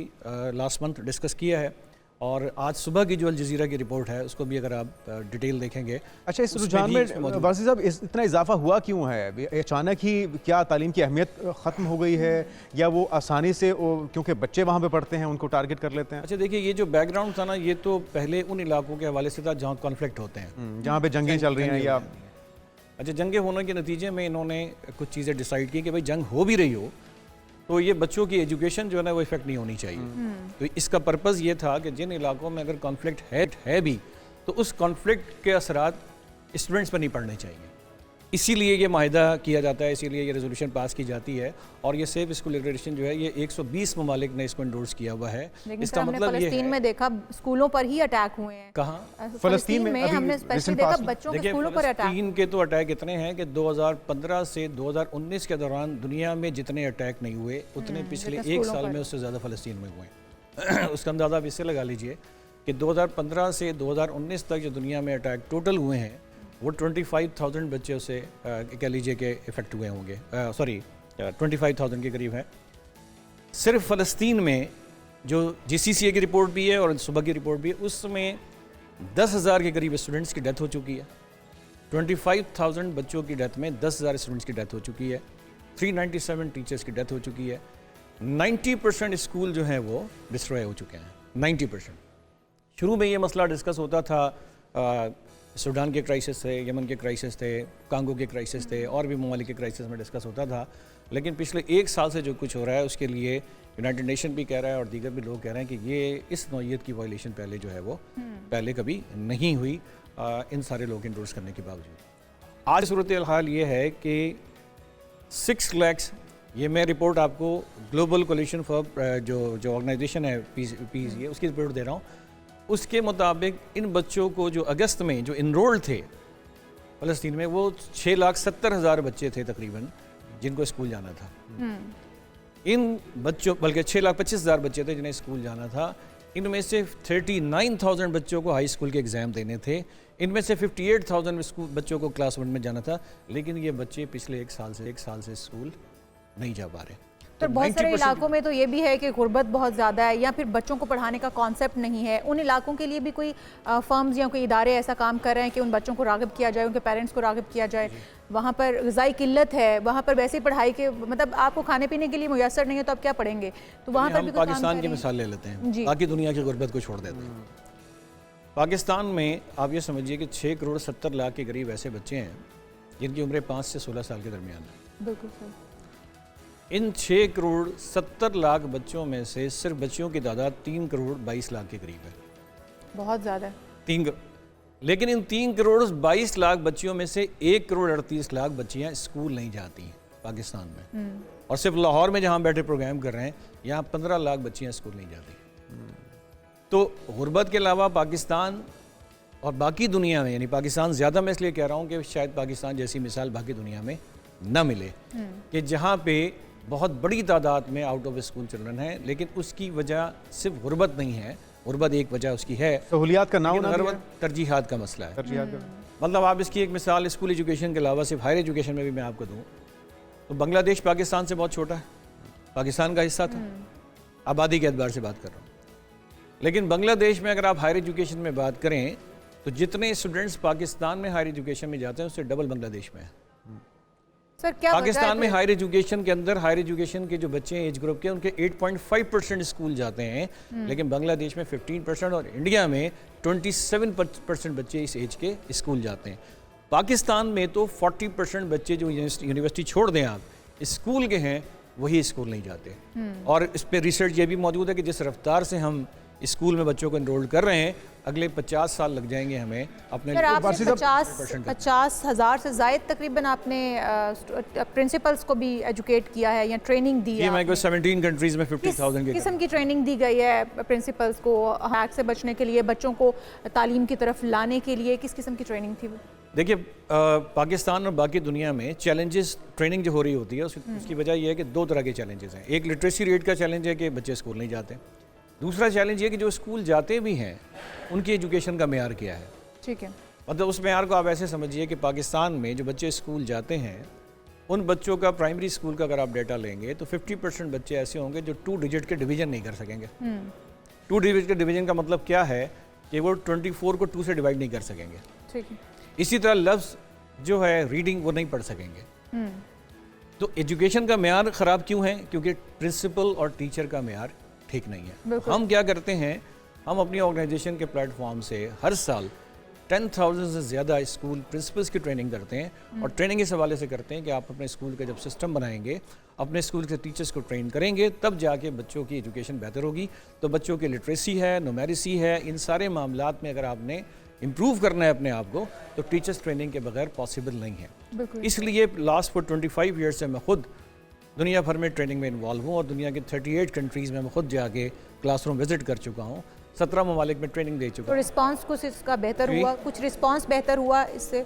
लास्ट मंथ डिस्कस किया है और आज सुबह की जो अल जज़ीरा की रिपोर्ट है उसको भी अगर आप डिटेल देखेंगे। अच्छा, इस उसमें रुझान भी में इसमें मौजूद वासी साहब इतना इजाफा हुआ क्यों है? अचानक ही क्या तालीम की अहमियत ख़त्म हो गई है, या वो आसानी से क्योंकि बच्चे वहाँ पे पढ़ते हैं उनको टारगेट कर लेते हैं? अच्छा देखिए, ये जो बैकग्राउंड था ना, ये तो पहले उन इलाकों के हवाले से था जहाँ कॉन्फ्लिक्ट होते हैं, जहाँ पे जंगें चल रही हैं या अच्छा जंगें होने के नतीजे में इन्होंने कुछ चीज़ें डिसाइड की कि भाई जंग हो भी रही हो तो ये बच्चों की एजुकेशन जो है ना वो इफेक्ट नहीं होनी चाहिए। तो इसका पर्पज़ ये था कि जिन इलाकों में अगर कॉन्फ्लिक्ट है भी तो उस कॉन्फ्लिक्ट के असरात स्टूडेंट्स पर नहीं पड़ने चाहिए, इसीलिए ये माहिदा किया जाता है, इसीलिए ये रेजोल्यूशन पास की जाती है। और ये सेफ स्कूल रेगुलेशन जो है ये 120 ममालिक ने इसको एंडोर्स किया हुआ है। इसका मतलब ये है में देखा स्कूलों पर ही अटैक हुए हैं। कहाँ? फ़लस्तीन में हमने स्पेशली देखा बच्चों के स्कूलों पर अटैक। फ़लस्तीन के तो अटैक इतने हैं कि 2015 से 2019 के दौरान दुनिया में जितने अटैक नहीं हुए उतने पिछले एक साल में उससे ज़्यादा फ़लस्तीन में हुए। उसका अंदाज़ा आप इससे लगा लीजिए कि 2015 से 2019 तक जो दुनिया में अटैक टोटल हुए हैं वो 25,000 बच्चे से कह लीजिए कि इफ़ेक्ट हुए होंगे, सॉरी 25,000 के करीब है। सिर्फ फ़लस्तीन में जो GCCA की रिपोर्ट भी है और सुबह की रिपोर्ट भी है उसमें 10,000 के करीब स्टूडेंट्स की डेथ हो चुकी है। 25,000 बच्चों की डेथ में 10,000 स्टूडेंट्स की डेथ हो चुकी है, 397 टीचर्स की डेथ हो चुकी है, 90% स्कूल जो हैं वो डिस्ट्रॉय हो चुके हैं। 90%। शुरू में ये मसला डिस्कस होता था, सूडान के क्राइसिस थे, यमन के क्राइसिस थे, कांगो के क्राइसिस थे, और भी ममालिक के क्राइसिस में डिस्कस होता था। लेकिन पिछले एक साल से जो कुछ हो रहा है उसके लिए यूनाइटेड नेशन भी कह रहा है और दीगर भी लोग कह रहे हैं कि ये इस नौइयत की वायलेशन पहले जो है वो पहले कभी नहीं हुई, इन सारे लोग इंडोर्स करने के बावजूद। आज सूरत हाल ये है कि 6 लाख, ये मैं रिपोर्ट आपको ग्लोबल कोलिशन फॉर जो ऑर्गेनाइजेशन है पीस ये उसकी रिपोर्ट दे रहा हूँ। उसके मुताबिक इन बच्चों को जो अगस्त में जो इनरोल्ड थे फ़लस्तीन में वो 6,70,000 बच्चे थे तकरीबन जिनको स्कूल जाना था। इन बच्चों, बल्कि 6,25,000 बच्चे थे जिन्हें स्कूल जाना था। इनमें से 39,000 बच्चों को हाई स्कूल के एग्ज़ाम देने थे, इनमें से 58,000 बच्चों को क्लास 1 में जाना था। लेकिन ये बच्चे पिछले एक साल से स्कूल नहीं जा पा रहे। तो बहुत सारे इलाकों में तो ये भी है कि गुर्बत बहुत ज़्यादा है या फिर बच्चों को पढ़ाने का कॉन्सेप्ट नहीं है। उन इलाकों के लिए भी कोई फर्म्स या कोई इदारे ऐसा काम कर रहे हैं कि उन बच्चों को राग़िब किया जाए, उनके पेरेंट्स को राग़िब किया जाए। वहाँ पर ग़िज़ाई किल्लत है, वहाँ पर वैसे ही पढ़ाई के मतलब आपको खाने पीने के लिए मुयस्सर नहीं है तो आप क्या पढ़ेंगे। तो वहाँ पर भी पाकिस्तान की मिसाल ले लेते हैं, बाकी दुनिया की गुर्बत को छोड़ देते हैं। पाकिस्तान में आप ये समझिए कि 6 करोड़ 70 लाख के करीब ऐसे बच्चे हैं जिनकी उम्र 5 से 16 साल के दरमियान है। बिल्कुल सर। इन 6 करोड़ 70 लाख बच्चों में से सिर्फ बच्चियों की तादाद 3 करोड़ 22 लाख के करीब है। बहुत ज़्यादा। 3 करोड़, लेकिन इन 3 करोड़ 22 लाख बच्चियों में से 1 करोड़ 38 लाख बच्चियाँ स्कूल नहीं जाती हैं पाकिस्तान में। और सिर्फ लाहौर में जहाँ बैठे प्रोग्राम कर रहे हैं यहाँ 15 लाख बच्चियाँ स्कूल नहीं जाती। तो गुर्बत के अलावा पाकिस्तान और बाकी दुनिया में, यानी पाकिस्तान ज़्यादा मैं इसलिए कह रहा हूँ कि शायद पाकिस्तान जैसी मिसाल बाकी दुनिया में न मिले कि जहाँ पे बहुत बड़ी तादाद में आउट ऑफ स्कूल चिल्ड्रन हैं, लेकिन उसकी वजह सिर्फ गुर्बत नहीं है। गुर्बत एक वजह उसकी है, सहूलियात का नाम गुर्बत तरजीहात का मसला है। मतलब आप इसकी एक मिसाल स्कूल एजुकेशन के अलावा सिर्फ हायर एजुकेशन में भी मैं आपको दूँ तो बांग्लादेश पाकिस्तान से बहुत छोटा है, पाकिस्तान का हिस्सा था, आबादी के एतबार से बात कर रहा हूँ। लेकिन बांग्लादेश में अगर आप हायर एजुकेशन में बात करें तो जितने स्टूडेंट्स पाकिस्तान में हायर एजुकेशन में जाते हैं उससे डबल बांग्लादेश में है। सर क्या पाकिस्तान में हायर एजुकेशन के अंदर हायर एजुकेशन के जो बच्चे हैं एज ग्रुप के उनके 8.5% स्कूल जाते हैं, लेकिन बांग्लादेश में 15% और इंडिया में 27% बच्चे इस एज के स्कूल जाते हैं। पाकिस्तान में तो 40% बच्चे जो यूनिवर्सिटी छोड़ दें आप स्कूल के हैं वही स्कूल नहीं जाते। और इस पर रिसर्च ये भी मौजूद है कि जिस रफ्तार से हम स्कूल में बच्चों को एनरोल कर रहे हैं अगले 50 साल लग जाएंगे हमें अपने 50,000 से ज़ायद तकरीबन आपने प्रिंसिपल्स को भी एजुकेट किया है या ट्रेनिंग दी है। 17 कंट्रीज़ में 50,000 की किस्म की ट्रेनिंग दी गई है प्रिंसिपल्स को हैक से बचने के लिए, बच्चों को तालीम की तरफ लाने के लिए। किस किस्म की ट्रेनिंग थी वो? देखिए पाकिस्तान और बाकी दुनिया में चैलेंजेस, ट्रेनिंग जो हो रही होती है उसकी वजह यह है कि 2 तरह के चैलेंजेस हैं। एक लिटरेसी रेट का चैलेंज है कि बच्चे स्कूल नहीं जाते। दूसरा चैलेंज ये कि जो स्कूल जाते भी हैं उनकी एजुकेशन का मेयार क्या है। ठीक है, मतलब उस मेयार को आप ऐसे समझिए कि पाकिस्तान में जो बच्चे स्कूल जाते हैं उन बच्चों का प्राइमरी स्कूल का अगर आप डाटा लेंगे तो 50% बच्चे ऐसे होंगे जो 2 डिजिट के डिवीजन नहीं कर सकेंगे। 2 डिवीजन का मतलब क्या है कि वो 24 को 2 से डिवाइड नहीं कर सकेंगे। ठीक है। इसी तरह लफ्ज़ जो है रीडिंग वो नहीं पढ़ सकेंगे। तो एजुकेशन का मेयार ख़राब क्यों है? क्योंकि प्रिंसिपल और टीचर का मेयार ठीक नहीं है। हम क्या करते हैं, हम अपनी ऑर्गेनाइजेशन के प्लेटफॉर्म से हर साल 10,000 से ज़्यादा स्कूल प्रिंसिपल्स की ट्रेनिंग करते हैं, और ट्रेनिंग इस हवाले से करते हैं कि आप अपने स्कूल का जब सिस्टम बनाएंगे, अपने स्कूल के टीचर्स को ट्रेन करेंगे, तब जाके बच्चों की एजुकेशन बेहतर होगी। तो बच्चों की लिटरेसी है, न्यूमेरिसी है, इन सारे मामलात में अगर आपने इम्प्रूव करना है अपने आप को, तो टीचर्स ट्रेनिंग के बगैर पॉसिबल नहीं है। इसलिए लास्ट फॉर 25 ईयर्स से मैं खुद दुनिया भर में ट्रेनिंग में इन्वॉल्व हूँ, और दुनिया के 38 कंट्रीज़ में मैं खुद जाके क्लासरूम विजिट कर चुका हूँ, 17 ममालिक में ट्रेनिंग दे चुका हूँ। तो रिस्पांस कुछ इसका बेहतर हुआ, कुछ रिस्पांस बेहतर हुआ इससे,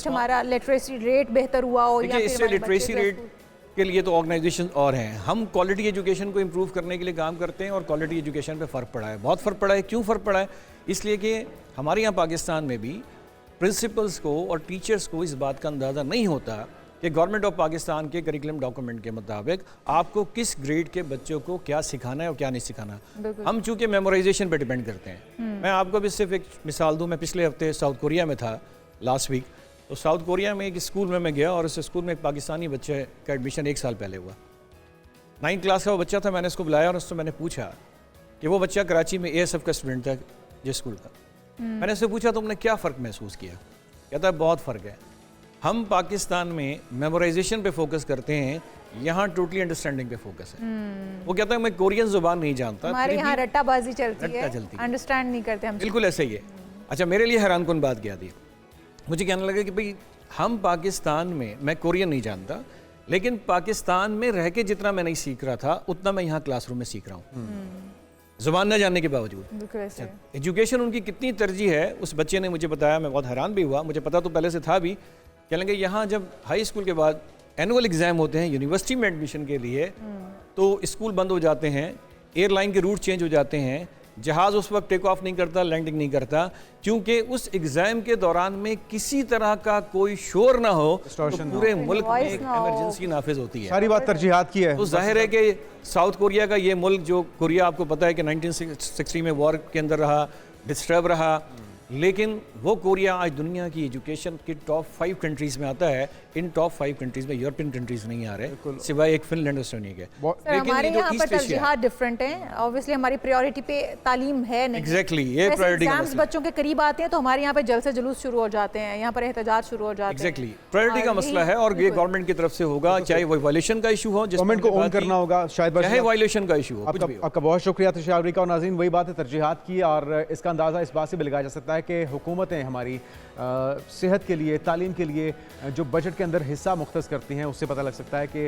हमारा लिटरेसी रेट बेहतर हुआ हो? या इससे लिटरेसी रेट के लिए तो ऑर्गेनाइजेशन और हैं। हम क्वालिटी एजुकेशन को इम्प्रूव करने के लिए काम करते हैं, और क्वालिटी एजुकेशन पे फ़र्क पड़ा है, बहुत फ़र्क पड़ा है। क्यों फ़र्क पड़ा है? इसलिए कि हमारे यहाँ पाकिस्तान में भी प्रिंसिपल्स को और टीचर्स को इस बात का अंदाज़ा नहीं होता कि गवर्नमेंट ऑफ पाकिस्तान के करिकुलम डॉक्यूमेंट के मुताबिक आपको किस ग्रेड के बच्चों को क्या सिखाना है और क्या नहीं सिखाना। हम चूँकि मेमोराइजेशन पे डिपेंड करते हैं। मैं आपको भी सिर्फ एक मिसाल दूँ, मैं पिछले हफ्ते साउथ कोरिया में था लास्ट वीक। तो साउथ कोरिया में एक स्कूल में मैं गया, और उस स्कूल में एक पाकिस्तानी बच्चे का एडमिशन 1 साल पहले हुआ। 9th क्लास का वो बच्चा था। मैंने उसको बुलाया और उससे मैंने पूछा कि वो बच्चा कराची में ASF का स्टूडेंट था जिस स्कूल का। मैंने उससे पूछा तुमने क्या फ़र्क महसूस किया? कहता है बहुत फ़र्क है। हम पाकिस्तान में मेमोराइजेशन पे फोकस करते हैं, यहाँ टोटली अंडरस्टैंडिंग पे फोकस है। वो कहता है मैं कोरियन ज़ुबान नहीं जानता, हमारे यहाँ रट्टाबाजी चलती है, चलती अंडरस्टैंड नहीं करते हम। बिल्कुल ऐसा ही है। अच्छा, मेरे लिए हैरान कुन बात क्या थी, मुझे कहने लगा कि भाई हम पाकिस्तान में, मैं कोरियन नहीं जानता, लेकिन पाकिस्तान में रह के जितना मैं नहीं सीख रहा था उतना मैं यहाँ क्लासरूम में सीख रहा हूँ, ज़ुबान न जानने के बावजूद। एजुकेशन उनकी कितनी तरजीह है, उस बच्चे ने मुझे बताया। मैं बहुत हैरान भी हुआ, मुझे पता तो पहले से था भी। कह लेंगे यहाँ जब हाई स्कूल के बाद एनुअल एग्ज़ाम होते हैं यूनिवर्सिटी में एडमिशन के लिए, तो स्कूल बंद हो जाते हैं, एयरलाइन के रूट चेंज हो जाते हैं, जहाज़ उस वक्त टेक ऑफ नहीं करता, लैंडिंग नहीं करता, क्योंकि उस एग्ज़ाम के दौरान में किसी तरह का कोई शोर ना हो, तो पूरे मुल्क में एक इमरजेंसी नाफिज होती है। सारी बात तरजीहात की है। तो जाहिर है कि साउथ कोरिया का ये मुल्क, जो कोरिया आपको पता है कि 1960 में वॉर के अंदर रहा, डिस्टर्ब रहा, लेकिन वो कोरिया आज दुनिया की एजुकेशन की टॉप 5 कंट्रीज़ में आता है। इन टॉप 5 कंट्रीज़ में यूरोपियन कंट्रीज़ नहीं आ रहे, सिवाय एक फिनलैंड ऑस्ट्रेलिया के। लेकिन हमारे यहाँ पर तरजीहात डिफरेंट हैं। ऑब्वियसली हमारी प्रायोरिटी पे तालीम है नहीं। एग्जैक्टली, ये प्रायोरिटी का मसला। बच्चों के करीब आते हैं तो हमारे यहाँ पे जलसे जुलूस शुरू हो जाते हैं, यहाँ पर एहतजाज शुरू हो जाते हैं। एग्जैक्टली, प्रायोरिटी का मसला है, और ये गवर्नमेंट की तरफ से होगा, चाहे वो वायलेशन का इशू हो, गवर्नमेंट को ऑन करना होगा, शायद चाहे वायलेशन का इशू हो। आपका बहुत शुक्रिया तशरीफ का। और नाज़रीन, वही बात है तरजीहात की, और इसका अंदाज़ा इस बात से भी लगाया जा सकता है कि हुकूमतें हमारी सेहत के लिए, तालीम के लिए जो बजट के अंदर हिस्सा मुख्तस करती हैं, उससे पता लग सकता है कि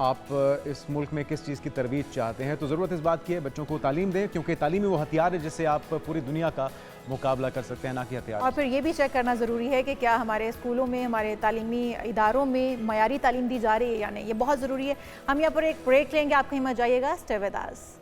आप इस मुल्क में किस चीज़ की तरवीज चाहते हैं। तो ज़रूरत इस बात की है बच्चों को तालीम दें, क्योंकि तालीम ही वो हथियार है जिससे आप पूरी दुनिया का मुकाबला कर सकते हैं, ना कि हथियार। और फिर ये भी चेक करना ज़रूरी है कि क्या हमारे स्कूलों में, हमारे तालीमी इदारों में मयारी तालीम दी जा रही है या नहीं, ये बहुत ज़रूरी है। हम यहाँ पर एक ब्रेक लेंगे, आप कहीं मत जाइएगा, स्टे विद अस।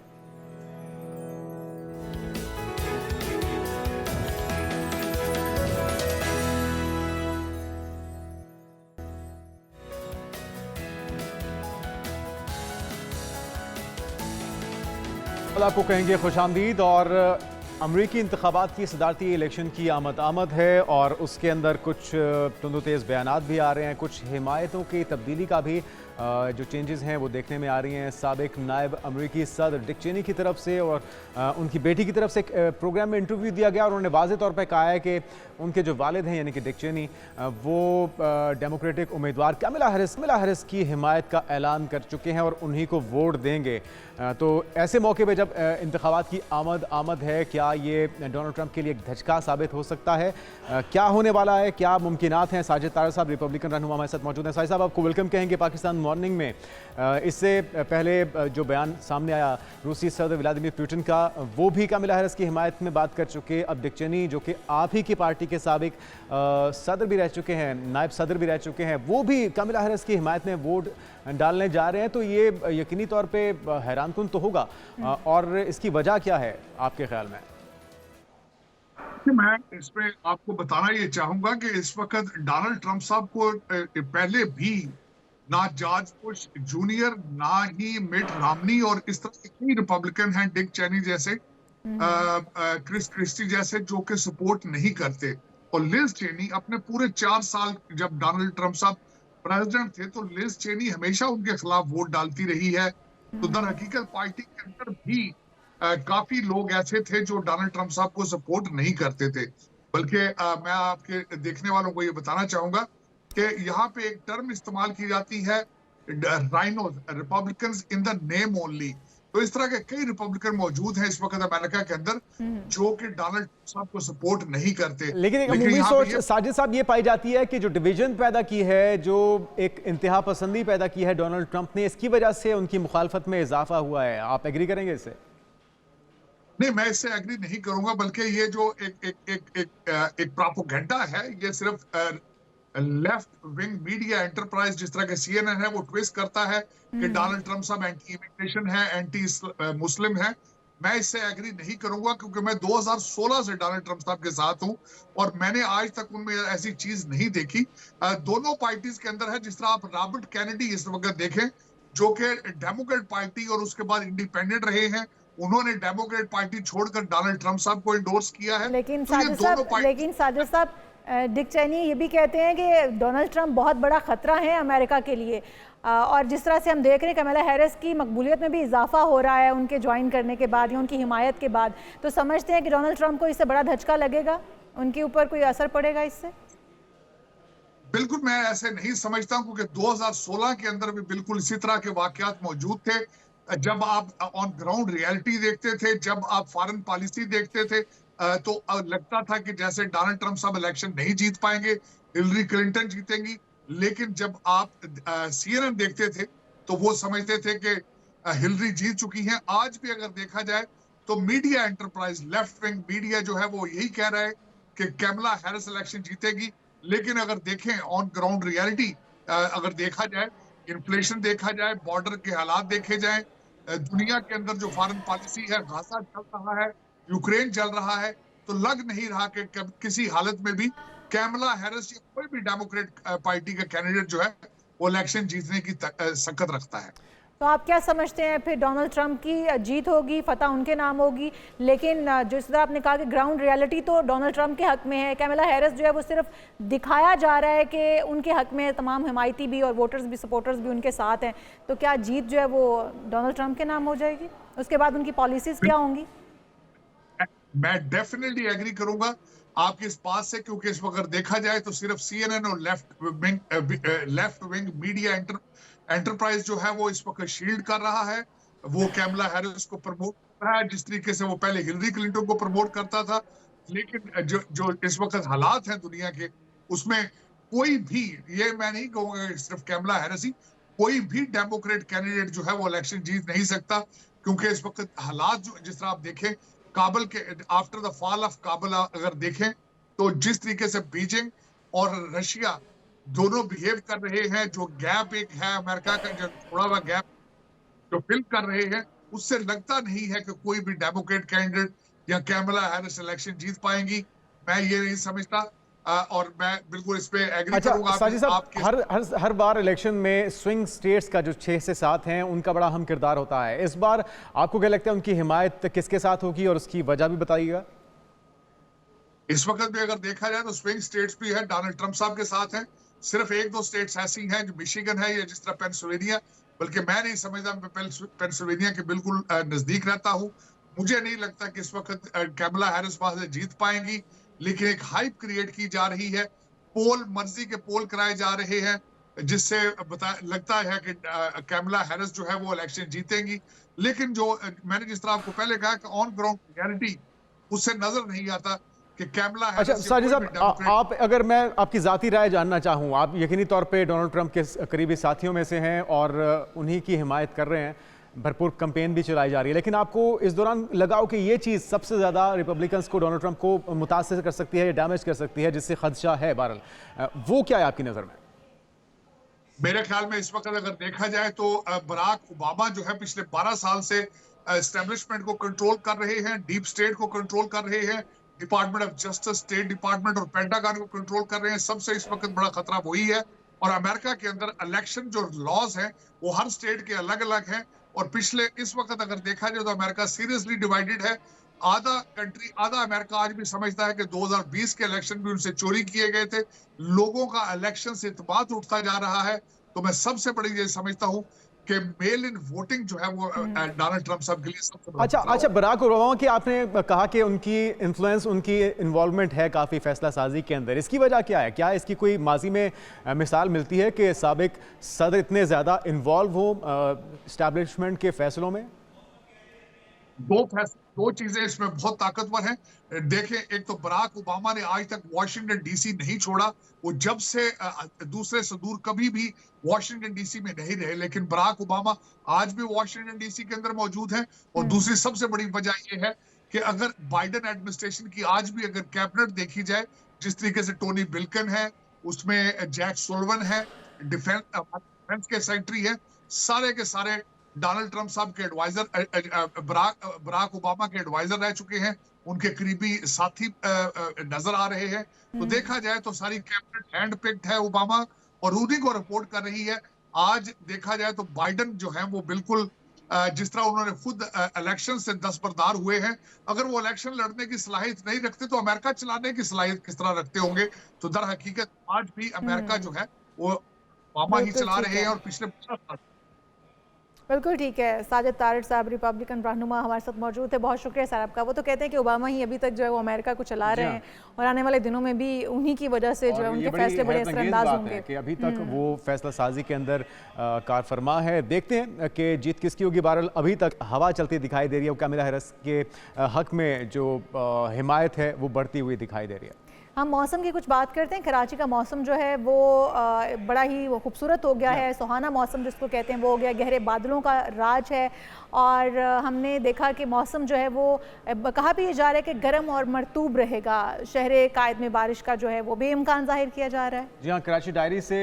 आपको कहेंगे खुशामदीद। और अमरीकी इंतखाबात की सदारती इलेक्शन की आमद है, और उसके अंदर कुछ तुंदो तेज़ बयानात भी आ रहे हैं, कुछ हिमायतों की तब्दीली का भी जो चेंजेस हैं वो देखने में आ रही हैं। साबिक नायब अमरीकी सदर डिक चेनी की तरफ से और उनकी बेटी की तरफ से एक प्रोग्राम में इंटरव्यू दिया गया, और उन्होंने वाज़ेह तौर पर कहा है कि उनके जो वालिद हैं यानी कि डिक चेनी, वो डेमोक्रेटिक उम्मीदवार कमला हैरिस की हिमायत का ऐलान कर चुके हैं और उन्हीं को वोट देंगे। तो ऐसे मौके पर जब इंतखाबात की आमद है, क्या ये डोनाल्ड ट्रंप के लिए एक धचका साबित हो सकता है? क्या होने वाला है, क्या मुमकिनात हैं? साजिद तारा साहब रिपब्लिकन रहनुमा हमारे साथ मौजूद हैं। साजिद साहब, आपको वेलकम कहेंगे पाकिस्तान मॉर्निंग में। इससे पहले जो बयान सामने आया रूसी सदर व्लादिमीर पुतिन का, वो भी कमला हैरिस की हिमायत में बात कर चुके। अब डिक चेनी, जो कि आप ही की पार्टी के साबिक सदर भी रह चुके हैं, नायब सदर भी रह चुके हैं, वो भी कमला हैरिस की हिमायत में वोट डालने जा रहे हैं। तो ये यकीनी तौर पे हैरानकुन तो होगा, और इसकी वजह क्या है आपके ख्याल में? मैं इस पे आपको बताना ये चाहूंगा कि इस वक्त डोनाल्ड ट्रंप साहब को पहले भी ना जॉर्ज बुश जूनियर, ना ही मिट रॉमनी, और इस तरह के कई रिपब्लिकन हैं, डिक चेनी जैसे, क्रिस क्रिस्टी जैसे, जो कि सपोर्ट नहीं करते। और लिज चेनी अपने पूरे 4 साल जब डोनाल्ड ट्रंप साहब प्रेसिडेंट थे तो लिज चेनी हमेशा उनके खिलाफ वोट डालती रही है। तो दर हकीकत पार्टी के अंदर भी काफी लोग ऐसे थे जो डोनाल्ड ट्रंप साहब को सपोर्ट नहीं करते थे। बल्कि मैं आपके देखने वालों को ये बताना चाहूंगा कि यहाँ पे एक टर्म इस्तेमाल की जाती है, rhinos, Republicans in the name only. तो इस तरह के कई रिपब्लिकन मौजूद हैं इस वक्त अमेरिका के अंदर जो कि डोनाल्ड साहब को सपोर्ट नहीं करते। लेकिन एक अमूमी सोच साजिद साहब ये पाई जाती है कि जो डिवीजन पैदा की है, जो एक इंतहा पसंदी पैदा की है डोनाल्ड ट्रंप ने, इसकी वजह से उनकी मुखालफत में इजाफा हुआ है। आप एग्री करेंगे इससे? नहीं, मैं इससे एग्री नहीं करूंगा, बल्कि ये जो एक प्रोपेगेंडा है, ये सिर्फ लेफ्ट विंग मीडिया एंटरप्राइज जिस तरह के CNN है वो ट्विस्ट करता है कि डोनाल्ड ट्रंप साहब एंटी इमिग्रेशन है, एंटी मुस्लिम है। मैं इससे एग्री नहीं करूंगा, क्योंकि मैं 2016 से डोनाल्ड ट्रंप साहब के साथ हूं और मैंने आज तक उनमें ऐसी चीज नहीं देखी। दोनों पार्टीज के अंदर है। जिस तरह आप रॉबर्ट कैनेडी इस वक्त देखें, जो कि डेमोक्रेट पार्टी और उसके बाद इंडिपेंडेंट रहे हैं, उन्होंने डेमोक्रेट पार्टी छोड़कर डोनाल्ड ट्रंप साहब को इंडोर्स किया है। लेकिन साजिद साहब डिक चेनी ये भी कहते हैं कि डोनाल्ड ट्रंप बहुत बड़ा खतरा है अमेरिका के लिए, और जिस तरह से हम देख रहे हैं कमला हैरिस की मकबूलियत में भी इजाफा हो रहा है उनके ज्वाइन करने के बाद या उनकी हिमायत के बाद, तो समझते हैं कि डोनाल्ड ट्रंप को इससे बड़ा धचका लगेगा, उनके ऊपर कोई असर पड़ेगा इससे? बिल्कुल मैं ऐसे नहीं समझता हूं, क्योंकि 2016 के अंदर भी बिल्कुल इसी तरह के वाकयात मौजूद थे। जब आप ऑन ग्राउंड रियलिटी देखते थे, जब आप फॉरेन पॉलिसी देखते थे, तो लगता था कि जैसे डोनाल्ड ट्रंप साहब इलेक्शन नहीं जीत पाएंगे, हिलरी क्लिंटन जीतेंगी। लेकिन जब आप CNN देखते थे तो वो समझते थे कि हिलरी जीत चुकी हैं। आज भी अगर देखा जाए तो media enterprise, left wing media जो है वो यही कह रहा है कि कमला हैरिस इलेक्शन जीतेगी। लेकिन अगर देखें ऑन ग्राउंड रियलिटी, अगर देखा जाए, इन्फ्लेशन देखा जाए, बॉर्डर के हालात देखे जाए, दुनिया के अंदर जो फॉरेन पॉलिसी है, गाजा चल रहा है, यूक्रेन चल रहा है, तो लग नहीं रहा कि किसी हालत में भी कमला हैरिस या कोई भी डेमोक्रेट पार्टी का कैंडिडेट जो है वो इलेक्शन जीतने की सकत रखता है। तो आप क्या समझते हैं फिर डोनाल्ड ट्रंप की जीत होगी, फतह उनके नाम होगी, लेकिन जिस तरह आपने कहा कि ग्राउंड रियलिटी तो डोनाल्ड ट्रंप के हक में है, कमला हैरिस जो है वो सिर्फ दिखाया जा रहा है कि उनके हक में है, तमाम हिमायती भी और वोटर्स भी, सपोर्टर्स भी उनके साथ हैं, तो क्या जीत जो है वो डोनाल्ड ट्रंप के नाम हो जाएगी? उसके बाद उनकी पॉलिसीज क्या होंगी? मैं डेफिनेटली एग्री करूंगा आपकी इस बात से, क्योंकि इस वक्त देखा जाए तो सिर्फ CNN और लेफ्ट विंग मीडिया एंटरप्राइज जो है वो इस वक्त शील्ड कर रहा है। वो कमला हैरिस को प्रमोट कर रहा है जिस तरीके से वो पहले हिलरी क्लिंटन को प्रमोट करता था। लेकिन जो इस वक्त हालात हैं दुनिया के, उसमें कोई भी, ये मैं नहीं कहूंगा सिर्फ कमला हैरिस ही, कोई भी डेमोक्रेट कैंडिडेट जो है वो इलेक्शन जीत नहीं सकता, क्योंकि इस वक्त हालात जो, जिस तरह आप देखें काबुल के after the fall of Kabul अगर देखें तो जिस तरीके से बीजिंग और रशिया दोनों बिहेव कर रहे हैं, जो गैप एक है अमेरिका का, जो थोड़ा हुआ गैप जो फिल कर रहे हैं, उससे लगता नहीं है कि कोई भी डेमोक्रेट कैंडिडेट या कमला हैरिस इलेक्शन जीत पाएंगी। मैं ये नहीं समझता, और मैं बिल्कुल इस पे एग्री करूंगा। साजिद साहब, हर बार इलेक्शन में स्विंग स्टेट्स का जो 6 से 7 हैं उनका बड़ा अहम किरदार होता है। इस बार आपको क्या लगता है उनकी हिमायत किसके साथ होगी और उसकी वजह भी बताइएगा? इस वक्त भी अगर देखा जाए तो स्विंग स्टेट्स भी है, डोनाल्ड ट्रंप साहब के साथ हैं। सिर्फ 1-2 स्टेट्स ऐसी हैं जो मिशिगन है या जिस तरह पेंसिल्वेनिया, बल्कि मैं नहीं समझता, मैं पेंसिल्वेनिया के बिल्कुल नजदीक रहता हूं। मुझे नहीं लगता कि इस वक्त कमला हैरिस वहां से जीत पाएंगी, लेकिन एक हाइप क्रिएट की जा रही है, पोल, मर्जी के पोल कराए जा रहे हैं, जिससे लगता है कि कमला हैरिस जो है वो इलेक्शन जीतेंगी। लेकिन जो मैंने जिस तरह आपको पहले कहा कि ऑन ग्राउंड रियलिटी उससे नजर नहीं आता कि कमला हैरिस। अच्छा साजिद साहब, आप, अगर मैं आपकी जाती राय जानना चाहूँ, आप यकीनी तौर पे डोनाल्ड ट्रंप के करीबी साथियों में से हैं और उन्हीं की हिमायत कर रहे हैं, भरपूर कैंपेन भी चलाई जा रही है, लेकिन आपको इस दौरान लगा हो कि ये चीज़ सबसे ज़्यादा रिपब्लिकन्स को, डोनाल्ड ट्रंप को मुतासर कर सकती है या डैमेज कर सकती है, जिससे खदशा है बहरहाल, वो क्या है आपकी नज़र में? मेरे ख्याल में इस वक्त अगर देखा जाए तो बराक ओबामा जो है पिछले 12 साल से एस्टेब्लिशमेंट को कंट्रोल कर रहे हैं, डीप स्टेट को कंट्रोल कर रहे हैं, department of justice, state department और पेंटागन को कंट्रोल कर रहे हैं। सबसे इस वक्त बड़ा खतरा वही है और अमेरिका के अंदर इलेक्शन जो लॉज हैं वो हर स्टेट के अलग अलग हैं। और पिछले इस वक्त अगर देखा जाए तो अमेरिका सीरियसली डिवाइडेड है। आधा अमेरिका आज भी समझता है कि 2020 के इलेक्शन भी उनसे चोरी किए गए थे। लोगों का इलेक्शन से इत्मीनान उठता जा रहा है। तो मैं सबसे बड़ी ये समझता हूं कि मेल इन वोटिंग जो है वो डोनाल्ड ट्रंप साहब के लिए सबसे बड़ा अच्छा बराक ओबामा की आपने कहा कि उनकी इन्फ्लुएंस, उनकी इन्वॉल्वमेंट है काफ़ी फैसला साजी के अंदर। इसकी वजह क्या है? क्या इसकी कोई माजी में मिसाल मिलती है कि साबिक सदर इतने ज़्यादा इन्वॉल्व हो इस्टेब्लिशमेंट के फैसलों में? दो चीजें इसमें बहुत ताकतवर हैं। देखें, एक तो बराक ओबामा ने आज तक वॉशिंगटन डीसी नहीं छोड़ा। वो जब से दूसरे से दूर कभी भी वॉशिंगटन डीसी में नहीं रहे, लेकिन बराक ओबामा आज भी वॉशिंगटन डीसी के अंदर मौजूद हैं। और दूसरी सबसे बड़ी वजह यह है कि अगर बाइडेन एडमिनिस्ट्रेशन की आज भी अगर कैबिनेट देखी जाए, जिस तरीके से टोनी बिल्कन है, उसमें जैक सुलिवन है, डिफेंस के सेक्रेटरी है, सारे के सारे डोनाल्ड ट्रंप साहब के एडवाइजर, बराक ओबामा के एडवाइजर रह चुके हैं। उनके करीबी साथी नजर आ रहे हैं। तो देखा जाए तो सारी कैबिनेट हैंड पिक्ड है ओबामा, और उन्हीं को रिपोर्ट कर रही है। आज देखा जाए तो बाइडेन जो है वो बिल्कुल जिस तरह उन्होंने खुद इलेक्शन से दस्तबरदार हुए हैं, अगर वो इलेक्शन लड़ने की सलाहियत नहीं रखते तो अमेरिका चलाने की सलाहियत किस तरह रखते होंगे। तो दर हकीकत आज भी अमेरिका जो है वो ओबामा ही चला रहे हैं और पिछले 50 साल। बिल्कुल ठीक है। साजिद तारिड़ साहब रिपब्लिकन रहनुमा हमारे साथ मौजूद थे। बहुत शुक्रिया सर आपका। वो तो कहते हैं कि ओबामा ही अभी तक जो है वो अमेरिका को चला रहे हैं और आने वाले दिनों में भी उन्हीं की वजह से जो है उनके फैसले बड़े असरअंदाज होंगे कि अभी तक वो फैसला साजी के अंदर कारफरमा है। देखते हैं कि जीत किसकी होगी। बहरहाल अभी तक हवा चलती दिखाई दे रही है। कामिला हैरिस के हक में जो हिमायत है वो बढ़ती हुई दिखाई दे रही है। हम मौसम की कुछ बात करते हैं। कराची का मौसम जो है वो बड़ा ही खूबसूरत हो गया है। सुहाना मौसम जिसको कहते हैं वो हो गया। गहरे बादलों का राज है और हमने देखा कि मौसम जो है वो कहा भी जा रहा है कि गर्म और मरतूब रहेगा। शहर कायद में बारिश का जो है वो बेइम्कान जाहिर किया जा रहा है। जी हाँ, कराची डायरी से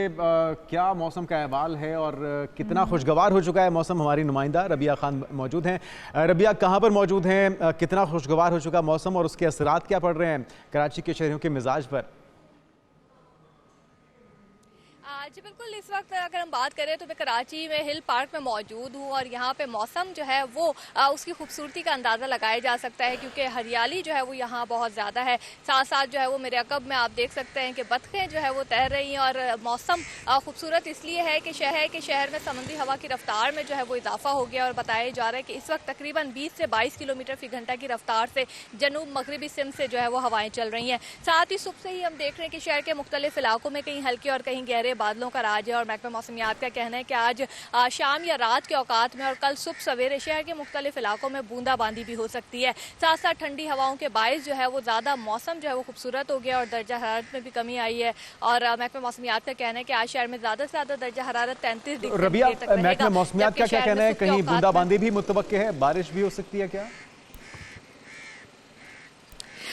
क्या मौसम का अहवाल है और कितना खुशगवार हो चुका है मौसम? हमारी नुमाइंदा रबिया खान मौजूद हैं। रबिया, कहाँ पर मौजूद हैं? कितना खुशगवार हो चुका मौसम और उसके असरात क्या पड़ रहे हैं कराची के शहरियों के मिजाज पर? जी बिल्कुल, इस वक्त अगर हम बात करें तो मैं कराची में हिल पार्क में मौजूद हूँ और यहाँ पे मौसम जो है वो उसकी खूबसूरती का अंदाज़ा लगाया जा सकता है क्योंकि हरियाली जो है वो यहाँ बहुत ज़्यादा है। साथ साथ जो है वो मेरे अकब में आप देख सकते हैं कि बतखें जो है वो तैर रही हैं और मौसम खूबसूरत इसलिए है कि शहर में समुद्री हवा की रफ्तार में जो है वो इजाफा हो गया और बताया जा रहा है कि इस वक्त तकरीबन 20 से 22 किलोमीटर फी घंटा की रफ्तार से जनूब मगरबी सिमत से जो है वो हवाएं चल रही हैं। साथ ही सुबह से ही हम देख रहे हैं कि शहर के मुख्तलिफ इलाकों में कहीं हल्के और कहीं गहरे बादलों का राज है और महकमा मौसमियात का कहना है कि आज शाम या रात के औकात में और कल सुबह सवेरे शहर के मुख्तलिफ इलाकों में बूंदाबांदी भी हो सकती है। साथ साथ ठंडी हवाओं के बायस जो है वो ज़्यादा मौसम जो है वो खूबसूरत हो गया और दर्जा हरारत में भी कमी आई है और महकमा मौसमियात का कहना है कि आज शहर में ज़्यादा से ज़्यादा दर्जा हरारत 33 डिग्री रबिया, महकमा मौसमियात का क्या कहना है? कहीं बूंदाबांदी भी मुतवक्के है? बारिश भी हो सकती है क्या?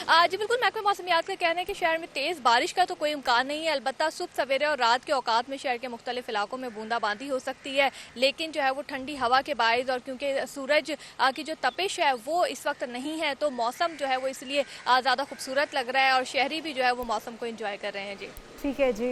जी बिल्कुल, महकमा मौसमियात का कहना है कि शहर में तेज़ बारिश का तो कोई इम्कान नहीं है। अलबत्ता सुबह सवेरे और रात के औकात में शहर के मुख्तलिफ इलाकों में बूंदाबांदी हो सकती है, लेकिन जो है वो ठंडी हवा के बायस और क्योंकि सूरज की जो तपिश है वो इस वक्त नहीं है तो मौसम जो है वो इसलिए ज़्यादा खूबसूरत लग रहा है और शहरी भी जो है वो मौसम को इंजॉय कर रहे हैं। जी ठीक है जी,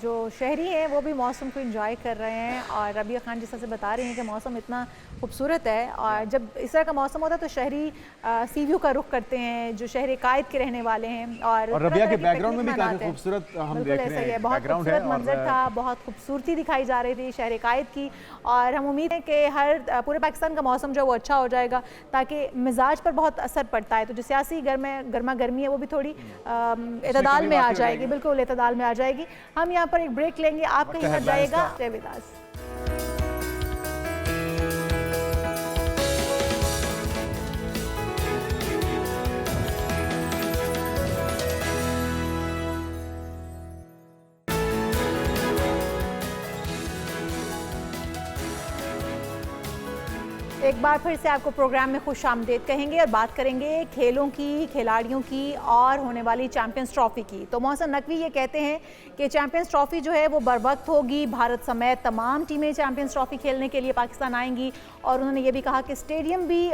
जो शहरी हैं वो भी मौसम को एंजॉय कर रहे हैं और रबिया खान जिस तरह से बता रही हैं कि मौसम इतना खूबसूरत है और जब इस तरह का मौसम होता है तो शहरी सी व्यू का रुख करते हैं जो शहर कायद के रहने वाले हैं और रबिया के बैकग्राउंड में भी काफी खूबसूरत हम देख रहे हैं। बहुत खूबसूरत मंजर था, बहुत खूबसूरती दिखाई जा रही थी शहर कायद की और हम उम्मीद है कि हर पूरे पाकिस्तान का मौसम जो है वो अच्छा हो जाएगा ताकि मिजाज पर बहुत असर पड़ता है तो जो सियासी गर्मा गर्मी है वो भी थोड़ी इतदाल में आ जाएगी। बिल्कुल इतदाल में आ जाएगी। हम यहाँ पर एक ब्रेक लेंगे, आप कहीं मत जाइएगा। Stay with us. एक बार फिर से आपको प्रोग्राम में खुश आमदीद कहेंगे और बात करेंगे खेलों की, खिलाड़ियों की और होने वाली चैंपियंस ट्रॉफी की। तो मोहसिन नकवी ये कहते हैं कि चैंपियंस ट्रॉफी जो है वो बर वक्त होगी, भारत समेत तमाम टीमें चैंपियंस ट्रॉफी खेलने के लिए पाकिस्तान आएंगी। और उन्होंने ये भी कहा कि स्टेडियम भी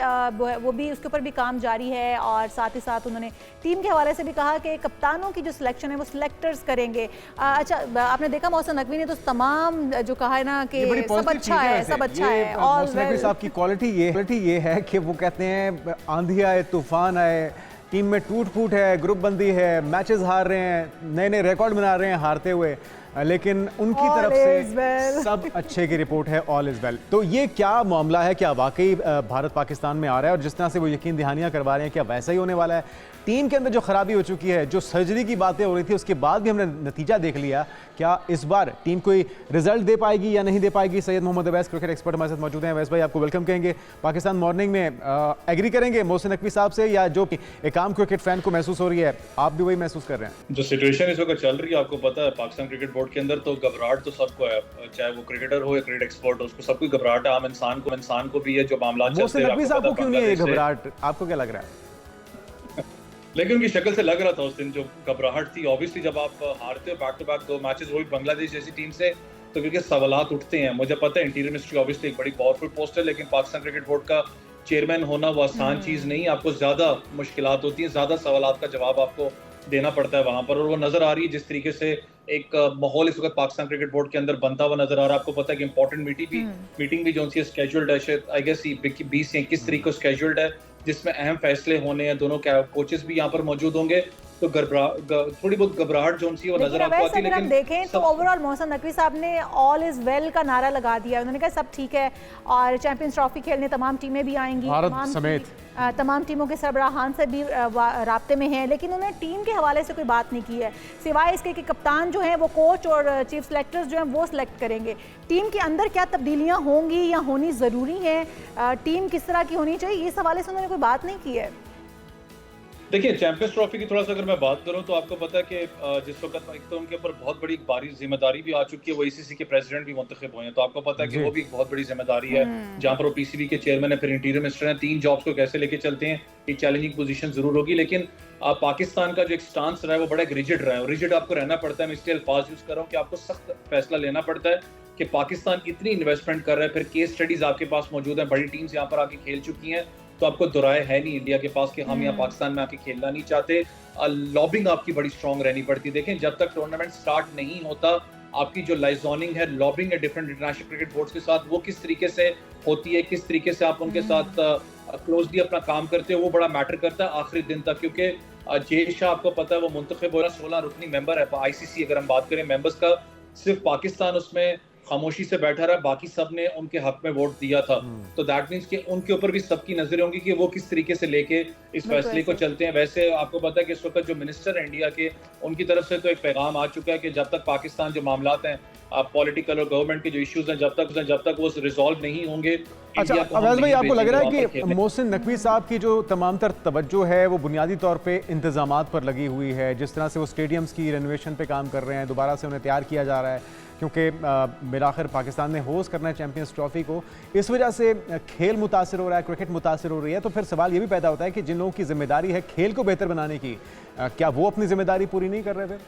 वो भी उसके ऊपर भी काम जारी है। और साथ ही साथ उन्होंने टीम के हवाले से भी कहा कि कप्तानों की जो सिलेक्शन है वो सिलेक्टर्स करेंगे। अच्छा, आपने देखा मोहसिन नकवी ने तो तमाम जो कहा है ना कि सब अच्छा है, सब अच्छा है, ऑल वेल। साहब की क्वालिटी ये है कि वो कहते हैं आंधी आए तूफान आए, टीम में टूट फूट है, ग्रुप बंदी है, मैचेस हार रहे हैं, नए नए रिकॉर्ड बना रहे हैं हारते हुए, लेकिन उनकी तरफ से सब अच्छे की रिपोर्ट है, ऑल इज वेल। तो ये क्या मामला है, क्या वाकई भारत पाकिस्तान में आ रहा है? और जिस तरह से वो यकीन दहानियां करवा रहे हैं, क्या वैसा ही होने वाला है? टीम के अंदर जो खराबी हो चुकी है, जो सर्जरी की बातें हो रही थी, उसके बाद भी हमने नतीजा देख लिया। क्या इस बार टीम कोई रिजल्ट दे पाएगी या नहीं दे पाएगी? सैयद मोहम्मद अवैस क्रिकेट एक्सपर्ट हमारे साथ मौजूद हैं। अवैस भाई, आपको वेलकम कहेंगे पाकिस्तान मॉर्निंग में। एग्री करेंगे मोहसिन नकवी साहब से, या जो एक आम क्रिकेट फैन को महसूस हो रही है आप भी वही महसूस कर रहे हैं? जो सिचुएशन इस वक्त चल रही है, आपको पता है पाकिस्तान क्रिकेट बोर्ड के अंदर तो घबराहट तो सबको है, चाहे वो क्रिकेटर हो या क्रिकेट एक्सपर्ट हो, उसको सबको घबराहट है। आम इंसान को भी है जो मामला चलते हैं। नकवी साहब को क्यों नहीं है ये घबराहट, आपको क्या लग रहा है? लेकिन उनकी शक्ल से लग रहा था उस दिन जो घबराहट थी। ऑब्वियसली जब आप हारते हो बैक टू बैक 2 मैचेस, वो भी बांग्लादेश जैसी टीम से, तो क्योंकि सवालात उठते हैं। मुझे पता है इंटीरियर मिनिस्ट्री ऑब्वियसली एक बड़ी पावरफुल पोस्ट है, लेकिन पाकिस्तान क्रिकेट बोर्ड का चेयरमैन होना वो आसान चीज नहीं है। आपको ज्यादा मुश्किलात होती हैं, ज्यादा सवालात का जवाब आपको देना पड़ता है वहां पर। और वो नजर आ रही है जिस तरीके से एक माहौल इस वक्त पाकिस्तान क्रिकेट बोर्ड के अंदर बनता हुआ नजर आ रहा है। आपको पता है कि इंपॉर्टेंट मीटिंग भी जो सी स्केड्यूल्ड है, आई गेस 20 या 21 तारीख को स्केड्यूल्ड है, जिसमें अहम फैसले होने हैं। दोनों कोचेस भी यहाँ पर मौजूद होंगे, तो थोड़ी बहुत घबराहट जो सी वो नजर आपको आती है। लेकिन हम देखें तो ओवरऑल मोहसिन नकवी साहब ने ऑल इज वेल का नारा लगा दिया। उन्होंने कहा सब ठीक है और चैंपियंस ट्रॉफी खेलने तमाम टीमें भी आएंगी, भारत समेत तमाम टीमों के सरबराहान से भी राब्ते में हैं। लेकिन उन्होंने टीम के हवाले से कोई बात नहीं की है, सिवाय इसके कि कप्तान जो हैं वो कोच और चीफ सेलेक्टर्स जो हैं वो सिलेक्ट करेंगे। टीम के अंदर क्या तब्दीलियां होंगी या होनी ज़रूरी हैं, टीम किस तरह की होनी चाहिए, इस हवाले से उन्होंने कोई बात नहीं की है। देखिए, चैंपियंस ट्रॉफी की थोड़ा सा अगर मैं बात करूं तो आपको पता है कि जिस वक्त एक तो उनके ऊपर बहुत बड़ी भारी जिम्मेदारी भी आ चुकी है, वो ईसीसी के प्रेसिडेंट भी मुंतखब हुए हैं, तो आपको पता है कि वो भी एक बहुत बड़ी जिम्मेदारी है, जहां पर वो पीसीबी के चेयरमैन है, फिर इंटीरियर मिनिस्टर हैं। 3 जॉब्स को कैसे लेके चलते हैं, एक चैलेंजिंग पोजीशन जरूर होगी। लेकिन पाकिस्तान का जो एक स्टांस रहा है वो बड़ा एक रिजिड रहा है, और रिजिड आपको रहना पड़ता है। मैं इसलिए अल्फाज यूज कर रहा हूँ कि आपको सख्त फैसला लेना पड़ता है कि पाकिस्तान इतनी इन्वेस्टमेंट कर रहा है, फिर केस स्टडीज आपके पास मौजूद है, बड़ी टीम्स यहाँ पर आके खेल चुकी हैं, तो आपको दुराए है नहीं इंडिया के पास कि हम यहाँ पाकिस्तान में आके खेलना नहीं चाहते। लॉबिंग आपकी बड़ी स्ट्रांग रहनी पड़ती है। देखें, जब तक टूर्नामेंट स्टार्ट नहीं होता, आपकी जो लाइजोनिंग है, लॉबिंग है डिफरेंट इंटरनेशनल क्रिकेट बोर्ड्स के साथ, वो किस तरीके से होती है, किस तरीके से आप उनके साथ क्लोजली अपना काम करते हो, वो बड़ा मैटर करता है आखिरी दिन तक। क्योंकि जे शाह आपको पता है वो मुंतखब हो रहा, 16 रुकनी मेंबर है आईसीसी। अगर हम बात करें मेंबर्स का, सिर्फ पाकिस्तान उसमें खामोशी से बैठा रहा, बाकी सब ने उनके हक में वोट दिया था। तो दैट मींस कि उनके ऊपर भी सबकी नजरें होंगी कि वो किस तरीके से लेके इस फैसले को चलते हैं। वैसे आपको पता है कि इस वक्त जो मिनिस्टर है इंडिया के, उनकी तरफ से तो एक पैगाम आ चुका है कि जब तक पाकिस्तान जो मामलात हैं, पॉलिटिकल और गवर्नमेंट के जो इश्यूज हैं, जब तक वो रिजॉल्व नहीं होंगे। अच्छा अवैस भाई, आपको लग रहा है कि मोहसिन नकवी साहब की जो तमाम तर तवज्जो है वो बुनियादी तौर पे इंतजामात पर लगी हुई है, जिस तरह से वो स्टेडियम्स की रेनोवेशन पे काम कर रहे हैं, दोबारा से उन्हें तैयार किया जा रहा है, क्योंकि मेरा आखिर पाकिस्तान ने होस्ट करना है चैंपियंस ट्रॉफी को, इस वजह से खेल मुतासिर हो रहा है, क्रिकेट मुतासिर हो रही है। तो फिर सवाल ये भी पैदा होता है कि जिन लोगों की जिम्मेदारी है खेल को बेहतर बनाने की, क्या वो अपनी जिम्मेदारी पूरी नहीं कर रहे फिर?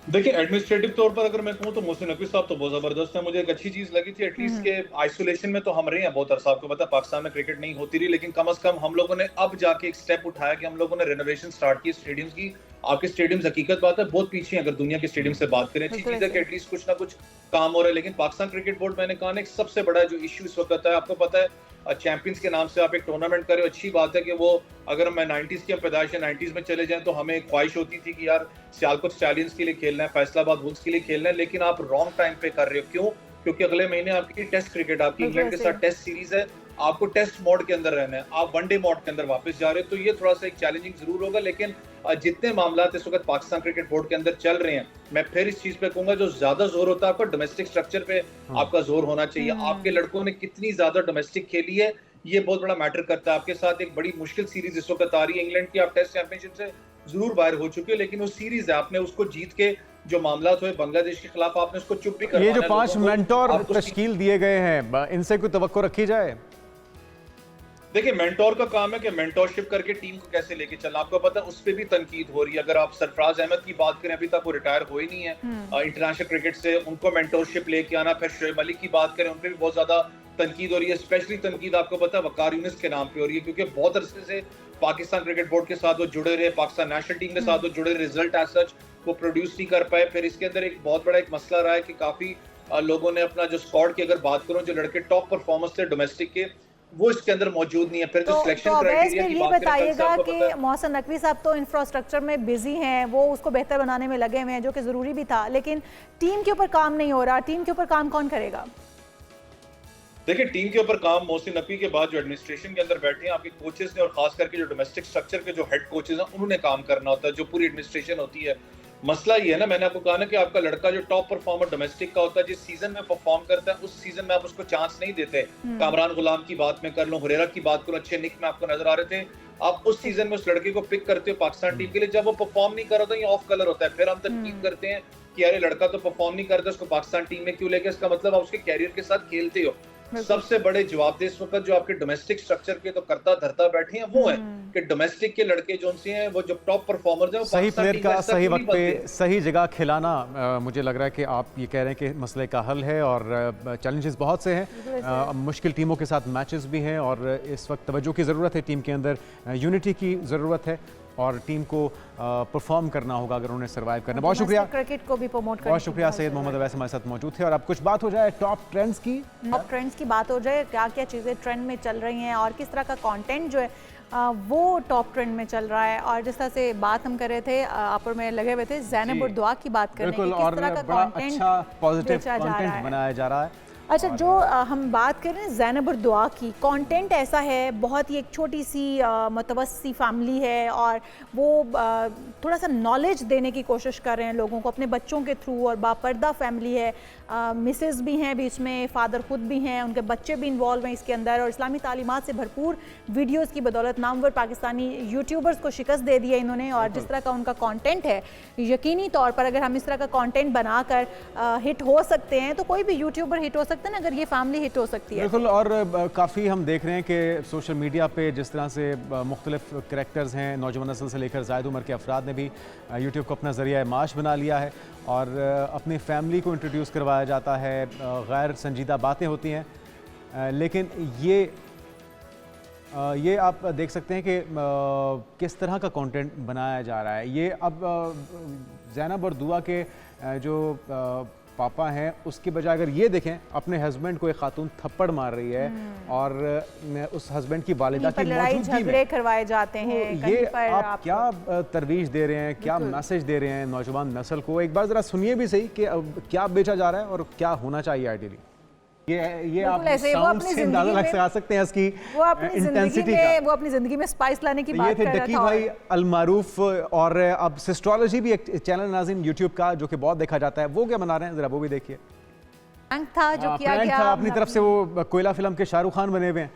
देखिए, एडमिनिस्ट्रेटिव तौर पर अगर मैं कहूँ तो मोहसिन नकवी साहब तो बहुत जबरदस्त है। मुझे एक अच्छी चीज लगी थी एटलीस्ट के आइसोलेशन में तो हम रहे हैं बहुत अरसा। आपको पता है पाकिस्तान में क्रिकेट नहीं होती रही, लेकिन कम से कम हम लोगों ने अब जाके एक स्टेप उठाया कि हम लोगों ने रेनोवेशन स्टार्ट की स्टेडियम्स की। आपके स्टेडियम्स हकीकत बात है बहुत पीछे हैं, अगर दुनिया के स्टेडियम से बात करें। अच्छी चीज है कि एटलीस्ट कुछ ना कुछ काम हो रहा है। लेकिन पाकिस्तान क्रिकेट बोर्ड, मैंने कहा ना, एक सबसे बड़ा जो इश्यू इस वक्त है, आपको पता है चैंपियंस के नाम से आप एक टूर्नामेंट करें, अच्छी बात है कि वो, अगर मैं 90s की पैदाइश है, 90s में चले जाएं तो हमें एक ख्वाहिश होती थी कि यार सियालकोट स्टैलियंस के लिए खेलना है, फैसलाबाद वुल्स के लिए खेलना है, लेकिन आप रॉन्ग टाइम पे कर रहे हो। क्यों? क्योंकि अगले महीने आपकी टेस्ट क्रिकेट, आपकी इंग्लैंड के साथ टेस्ट सीरीज है, आपको टेस्ट मोड के अंदर रहना है, आप वनडे मोड के अंदर वापस जा रहे हो, तो ये थोड़ा सा एक चैलेंजिंग जरूर होगा। लेकिन जितने मामला इस वक्त पाकिस्तान क्रिकेट बोर्ड के अंदर चल रहे हैं, मैं फिर इस चीज पे कहूंगा, जो ज्यादा जोर होता है आपका डोमेस्टिक स्ट्रक्चर पे आपका जोर होना चाहिए। आपके लड़कों ने कितनी ज्यादा डोमेस्टिक खेली है, ये बहुत बड़ा मैटर करता है। आपके साथ एक बड़ी मुश्किल सीरीज इस वक्त आ रही है इंग्लैंड की, आप टेस्ट चैंपियनशिप से जरूर बाहर हो चुके हो, लेकिन वो सीरीज है, आपने उसको जीत के जो मामला हुए बांग्लादेश के खिलाफ, आपने उसको चुप भी करवाना है। ये जो 5 मेंटोर तश्कील दिए गए हैं, इनसे कोई तवक्को रखी जाए? देखिए मेंटोर का काम है कि मेंटोरशिप करके टीम को कैसे लेके चलना। आपको पता है उस पर भी तनकीद हो रही है। अगर आप सरफराज अहमद की बात करें, अभी तक वो रिटायर हुए नहीं है इंटरनेशनल क्रिकेट से, उनको मेंटोरशिप लेके आना। फिर शोएब मलिक की बात करें, उन पर भी बहुत ज्यादा तनकीद हो रही है। स्पेशली तनकीद आपको पता है वकार यूनिस के नाम पे हो रही है, क्योंकि बहुत अरसे से पाकिस्तान क्रिकेट बोर्ड के साथ वो जुड़े रहे, पाकिस्तान नेशनल टीम के साथ वो जुड़े, रिजल्ट एज सच वो प्रोड्यूस नहीं कर पाए। फिर इसके अंदर एक बहुत बड़ा एक मसला रहा है कि काफी लोगों ने अपना जो स्क्वाड की अगर बात करूं, जो लड़के टॉप परफॉर्मर्स थे डोमेस्टिक के, वो इसके अंदर मौजूद नहीं है। फिर जो सिलेक्शन क्राइटेरिया की बात बताइएगा कि मोहसिन नकवी साहब तो इंफ्रास्ट्रक्चर में बिजी हैं, वो उसको बेहतर बनाने में लगे हुए हैं, जो कि ज़रूरी भी था, लेकिन टीम के ऊपर काम नहीं हो रहा। टीम के ऊपर काम कौन करेगा? देखिए टीम के ऊपर काम मोहसिन नकवी के बाद जो एडमिनिस्ट्रेशन के अंदर बैठे हैं आपके कोचेस ने, और खास करके जो डोमेस्टिक स्ट्रक्चर के जो हेड कोचेस हैं उन्होंने काम करना होता है, जो पूरी एडमिनिस्ट्रेशन होती है। मसला ये है ना, मैंने आपको कहा ना कि आपका लड़का जो टॉप परफॉर्मर डोमेस्टिक का होता है, जिस सीजन में परफॉर्म करता है उस सीजन में आप उसको चांस नहीं देते। कामरान गुलाम की बात में कर लो, हुरैरा की बात करो, अच्छे निक में आपको नजर आ रहे थे। आप उस सीजन में उस लड़के को पिक करते हो पाकिस्तान टीम के लिए, जब वो परफॉर्म नहीं कर रहा था, ये ऑफ कलर होता है। फिर हम तनकीद करते हैं कि यार लड़का तो परफॉर्म नहीं करता, उसको पाकिस्तान टीम में क्यों लेके? इसका मतलब आप उसके कैरियर के साथ खेलते हो। सबसे बड़े जवाबदेह इस वक्त जो आपके डोमेस्टिक स्ट्रक्चर के तो करता धरता बैठे हैं वो है कि डोमेस्टिक के लड़के जो उनसे हैं, वो जो टॉप परफॉर्मर्स हैं, सही प्लेयर का सही वक्त पे सही जगह खिलाना, मुझे लग रहा है कि आप ये कह रहे हैं कि मसले का हल है। और चैलेंजेस बहुत से हैं, मुश्किल टीमों के साथ मैचेस भी हैं, और इस वक्त तवज्जो की ज़रूरत है, टीम के अंदर यूनिटी की ज़रूरत है, और टीम को परफॉर्म करना होगा अगर उन्हें सर्वाइव करना। बहुत शुक्रिया, क्रिकेट को भी प्रमोट बहुत शुक्रिया। सैयद मोहम्मद अवैस हमारे साथ मौजूद थे। और अब कुछ बात हो जाए टॉप ट्रेंड्स की, टॉप ट्रेंड्स की बात हो जाए, क्या क्या चीज़ें ट्रेंड में चल रही हैं और किस तरह का कंटेंट जो है वो टॉप ट्रेंड में चल रहा है। और जिस तरह से बात हम कर रहे थे, आप और मैं लगे हुए थे ज़ैनब और दुआ की बात करने की, किस तरह का कंटेंट अच्छा पॉजिटिव कंटेंट बनाया जा रहा है। अच्छा, जो हम बात कर रहे हैं ज़ैनब और दुआ की, कंटेंट ऐसा है, बहुत ही एक छोटी सी मुतवस्सी फैमिली है, और वो थोड़ा सा नॉलेज देने की कोशिश कर रहे हैं लोगों को अपने बच्चों के थ्रू, और बापर्दा फैमिली है, मिसेस भी हैं बीच में, फादर खुद भी हैं, उनके बच्चे भी इन्वॉल्व हैं इसके अंदर, और इस्लामी तालीमात से भरपूर वीडियोस की बदौलत नामवर पाकिस्तानी यूट्यूबर्स को शिकस्त दे दी है इन्होंने। और जिस तरह का उनका कंटेंट है, यकीनी तौर पर अगर हम इस तरह का कंटेंट बनाकर हिट हो सकते हैं तो कोई भी यूट्यूबर हिट हो सकता है ना, अगर ये फैमिली हिट हो सकती है। बिल्कुल, और काफ़ी हम देख रहे हैं कि सोशल मीडिया पे जिस तरह से मुख्तलिफ करैक्टर्स हैं, नौजवान नस्ल से लेकर ज़ायद उम्र के अफराद ने भी यूट्यूब को अपना ज़रिया माश बना लिया है, और अपनी फैमिली को इंट्रोड्यूस करवाया जाता है, गैर संजीदा बातें होती हैं, लेकिन ये आप देख सकते हैं कि किस तरह का कंटेंट बनाया जा रहा है। ये अब ज़ैनब और दुआ के जो पापा हैं, उसके बजाय अगर ये देखें अपने हस्बैंड को एक खातून थप्पड़ मार रही है, और उस हस्बैंड की वालिदा की मौजूदगी में करवाए जाते हैं, ये आप क्या तरवीज दे रहे हैं, क्या मैसेज दे रहे हैं नौजवान नस्ल को? एक बार जरा सुनिए भी सही कि क्या बेचा जा रहा है और क्या होना चाहिए आइडियली। ये आप साउंड से अंदाजा लगा सकते हैं इसकी इंटेंसिटी का। वो अपनी जिंदगी में स्पाइस लाने की बात कर रहा था। ये थे डकी भाई अल-मारूफ, और अब सिस्ट्रोलॉजी भी एक चैनल नाज़रीन यूट्यूब का जो कि बहुत देखा जाता है, वो क्या बना रहे हैं जरा वो भी देखिए। था जो किया गया अपनी तरफ से, वो कोयला फिल्म के शाहरुख खान बने हुए हैं,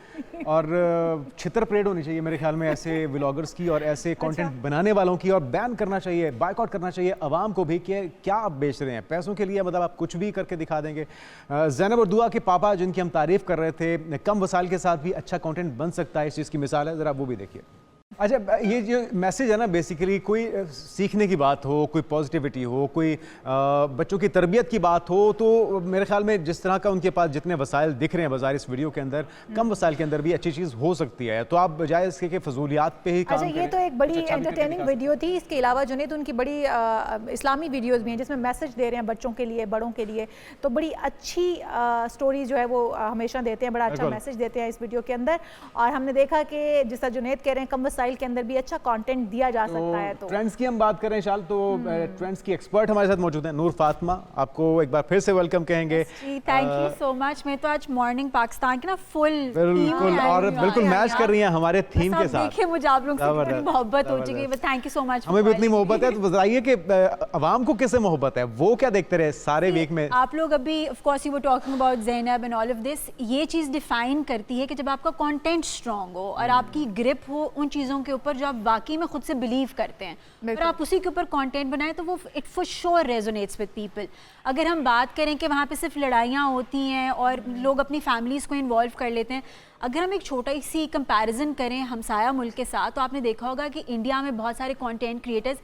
और छितर परेड होनी चाहिए मेरे ख्याल में ऐसे व्लॉगर्स की और ऐसे कंटेंट बनाने वालों की, और बैन करना चाहिए, बायकॉट करना चाहिए अवाम को भी कि क्या आप बेच रहे हैं पैसों के लिए, मतलब आप कुछ भी करके दिखा देंगे। ज़ैनब और दुआ के पापा जिनकी हम तारीफ कर रहे थे, कम वसाइल के साथ भी अच्छा कंटेंट बन सकता है, इस चीज़ की मिसाल है, ज़रा वो भी देखिए। अच्छा, ये जो मैसेज है ना, बेसिकली कोई सीखने की बात हो, कोई पॉजिटिविटी हो, कोई बच्चों की तरबियत की बात हो, तो मेरे ख्याल में जिस तरह का उनके पास जितने वसाइल दिख रहे हैं बाजार इस वीडियो के अंदर, कम वसाइल के अंदर भी अच्छी चीज़ हो सकती है, तो आप बजाय इसके कि फजूलियात पे ही काम करें। ये तो एक बड़ी एंटरटेनिंग वीडियो थी। इसके अलावा जो तो उनकी बड़ी इस्लामी वीडियोज़ भी हैं जिसमें मैसेज दे रहे हैं बच्चों के लिए, बड़ों के लिए, तो बड़ी अच्छी स्टोरी जो है वो हमेशा देते हैं, बड़ा अच्छा मैसेज देते हैं इस वीडियो के अंदर। और हमने देखा कि जिस तरह जुनैद कह रहे हैं, कम के अंदर भी अच्छा कंटेंट दिया जा सकता है। तो ट्रेंड्स की हम बात करें शाल, तो ट्रेंड्स की एक्सपर्ट हमारे साथ मौजूद हैं नूर फातिमा, आपको एक बार फिर से वेलकम कहेंगे। Thank you so much. मैं तो आज मॉर्निंग पाकिस्तान की ना फुल बिल्कुल और बिल्कुल मैच कर रही हैं हमारे थीम के साथ। देखिए मुझे आप लोगों से कितनी मोहब्बत हो चुकी है, थैंक यू सो मच। हमें भी इतनी मोहब्बत है, तो बताइए कि अवाम को किससे मोहब्बत है, वो क्या देखते रहे सारे वीक में? आप लोग अभी of course you were talking about Zainab and all of this, ये चीज़ डिफाइन करती है कि जब आपका कंटेंट स्ट्रांग हो और आपकी ग्रिप हो उन चीज़ों चीज़ों के ऊपर जो आप वाकई में खुद से बिलीव करते हैं और आप उसी के ऊपर कंटेंट बनाएं तो वो it for sure resonates with people. अगर हम बात करें कि वहाँ पे सिर्फ लड़ाइयाँ होती हैं और लोग अपनी फैमिलीज़ को इन्वॉल्व कर लेते हैं, अगर हम एक छोटा सी कंपैरिजन करें हमसाया मुल्क के साथ, तो आपने देखा होगा कि इंडिया में बहुत सारे content creators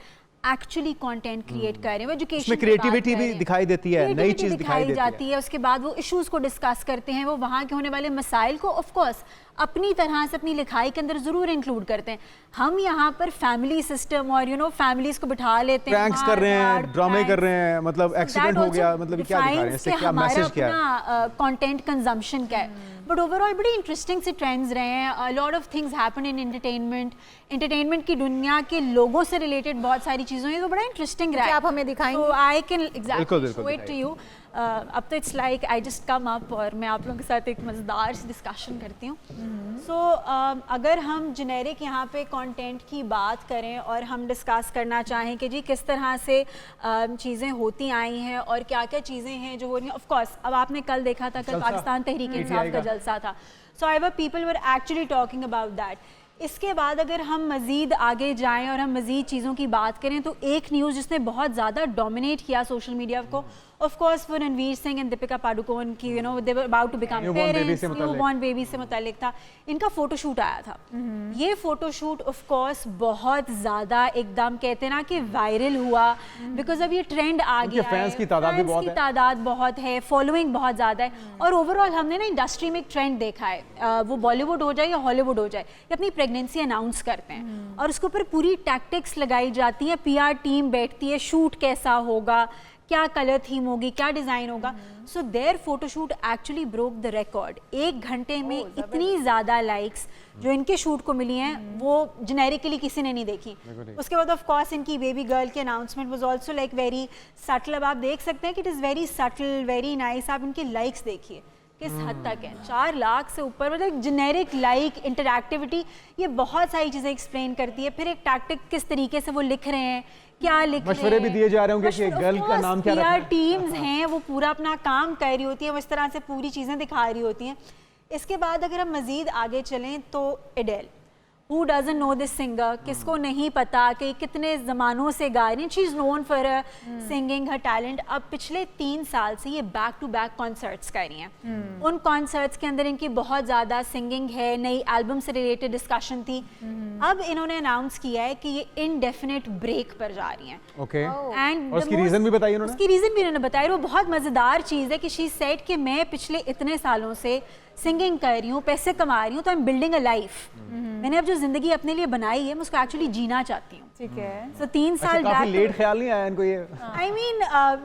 actually content create कर रहे हैं, एजुकेशन में क्रिएटिविटी भी दिखाई देती है, नई चीज दिखाई जाती है। उसके बाद वो इश्यूज को डिस्कस करते हैं, वो वहाँ के होने वाले मसाइल को ऑफ कोर्स अपनी तरह से अपनी लिखाई के अंदर जरूर इंक्लूड करते हैं। हम यहाँ पर फैमिली सिस्टम और फैमिलीज को बिठा लेते हैं, प्रैंक्स कर रहे हैं, ड्रामे कर रहे हैं, मतलब एक्सीडेंट हो गया, मतलब क्या दिखा रहे हैं, इससे क्या मैसेज क्या है, कंटेंट कंजम्पशन क्या है। बट ओवरऑल बड़ी इंटरेस्टिंग से ट्रेंड्स रहे हैं। Lot of things happen in entertainment की दुनिया के लोगों से रिलेटेड बहुत सारी चीज़ें हैं, तो बड़ा इंटरेस्टिंग रहा है। आप हमें दिखाएंगे? तो I can exactly show it to you. अब तो it's like I just come up और मैं आप लोगों के साथ एक मज़ेदार सी डिस्कशन करती हूँ। सो अगर हम जेनेरिक यहाँ पे कंटेंट की बात करें और हम डिस्कस करना चाहें कि जी किस तरह से चीज़ें होती आई हैं और क्या क्या चीज़ें हैं जो हो रही हैं। ऑफ कोर्स अब आपने कल देखा था, कल पाकिस्तान तहरीक इंसाफ का जलसा था, so I were people were actually talking about that. इसके बाद अगर हम मज़ीद आगे जाएं और हम मज़ीद चीज़ों की बात करें तो एक न्यूज़ जिसने बहुत ज़्यादा डोमिनेट किया सोशल मीडिया को, ऑफ कोर्स वो रणवीर सिंह एंड दीपिका पादुकोण की they were about to become parents, newborn baby से मुताल्लिक था। इनका फोटोशूट आया था। ये फोटोशूट ऑफ कोर्स बहुत ज़्यादा एकदम कहते हैं ना कि वायरल हुआ, बिकॉज अब ये ट्रेंड आ गया है, फैंस की तादाद बहुत है, फॉलोइंग बहुत ज़्यादा है। और ओवरऑल हमने ना इंडस्ट्री में एक ट्रेंड देखा है, वो बॉलीवुड हो जाए या हॉलीवुड हो जाए, ये अपनी प्रेगनेंसी अनाउंस करते हैं और उसके ऊपर पूरी टैक्टिक्स लगाई जाती हैं, PR टीम बैठती है, शूट कैसा होगा, क्या कलर थीम होगी, क्या डिज़ाइन होगा। So there photoshoot actually broke the record. 1 घंटे में इतनी ज़्यादा लाइक्स जो इनके शूट को मिली हैं वो जेनेरिकली किसी ने नहीं देखी। उसके बाद ऑफ कोर्स इनकी बेबी गर्ल की announcement was also like very subtle. अब आप देख सकते हैं कि it is very subtle, very nice. आप इनके लाइक्स देखिए किस हद तक है, 4 लाख से ऊपर, मतलब जेनेरिक लाइक इंटरैक्टिविटी, ये बहुत सारी चीज़ें एक्सप्लेन करती है। फिर एक टैक्टिक किस तरीके से वो लिख रहे हैं, क्या लिख रहे हैं, मशवरे भी दिए जा रहे होंगे कि गर्ल का नाम क्या रखना है। टीम्स हैं वो पूरा अपना काम कर रही होती है, वो इस तरह से पूरी चीज़ें दिखा रही होती हैं। इसके बाद अगर हम मज़ीद आगे चलें तो एडेल, Who doesn't know this singer? किसको नहीं पता कि कितने ज़मानों से गा रही हैं। She is known for singing, her talent। अब पिछले 3 साल से ये बैक टू बैक कॉन्सर्ट्स कर रही हैं। उन कॉन्सर्ट्स के अंदर इनकी बहुत ज़्यादा सिंगिंग है, नई एल्बम से रिलेटेड डिस्कशन थी। अब इन्होंने अनाउंस किया है कि ये इनडेफिनेट ब्रेक पर जा रही हैं। ओके। एंड उसकी रीज़न भी बताई उन्होंने? उसकी रीज़न भी इन्होंने बताया। वो बहुत मज़ेदार चीज़ है कि शी सेड कि मैं पिछले इतने सालों से सिंगिंग कर रही हूँ, पैसे कमा रही हूँ, तो I am building a life. मैंने अब जो जिंदगी अपने लिए बनाई है मैं उसको एक्चुअली जीना चाहती हूँ। ठीक है। So 3 साल काफी लेट ख्याल नहीं आया इनको ये? I mean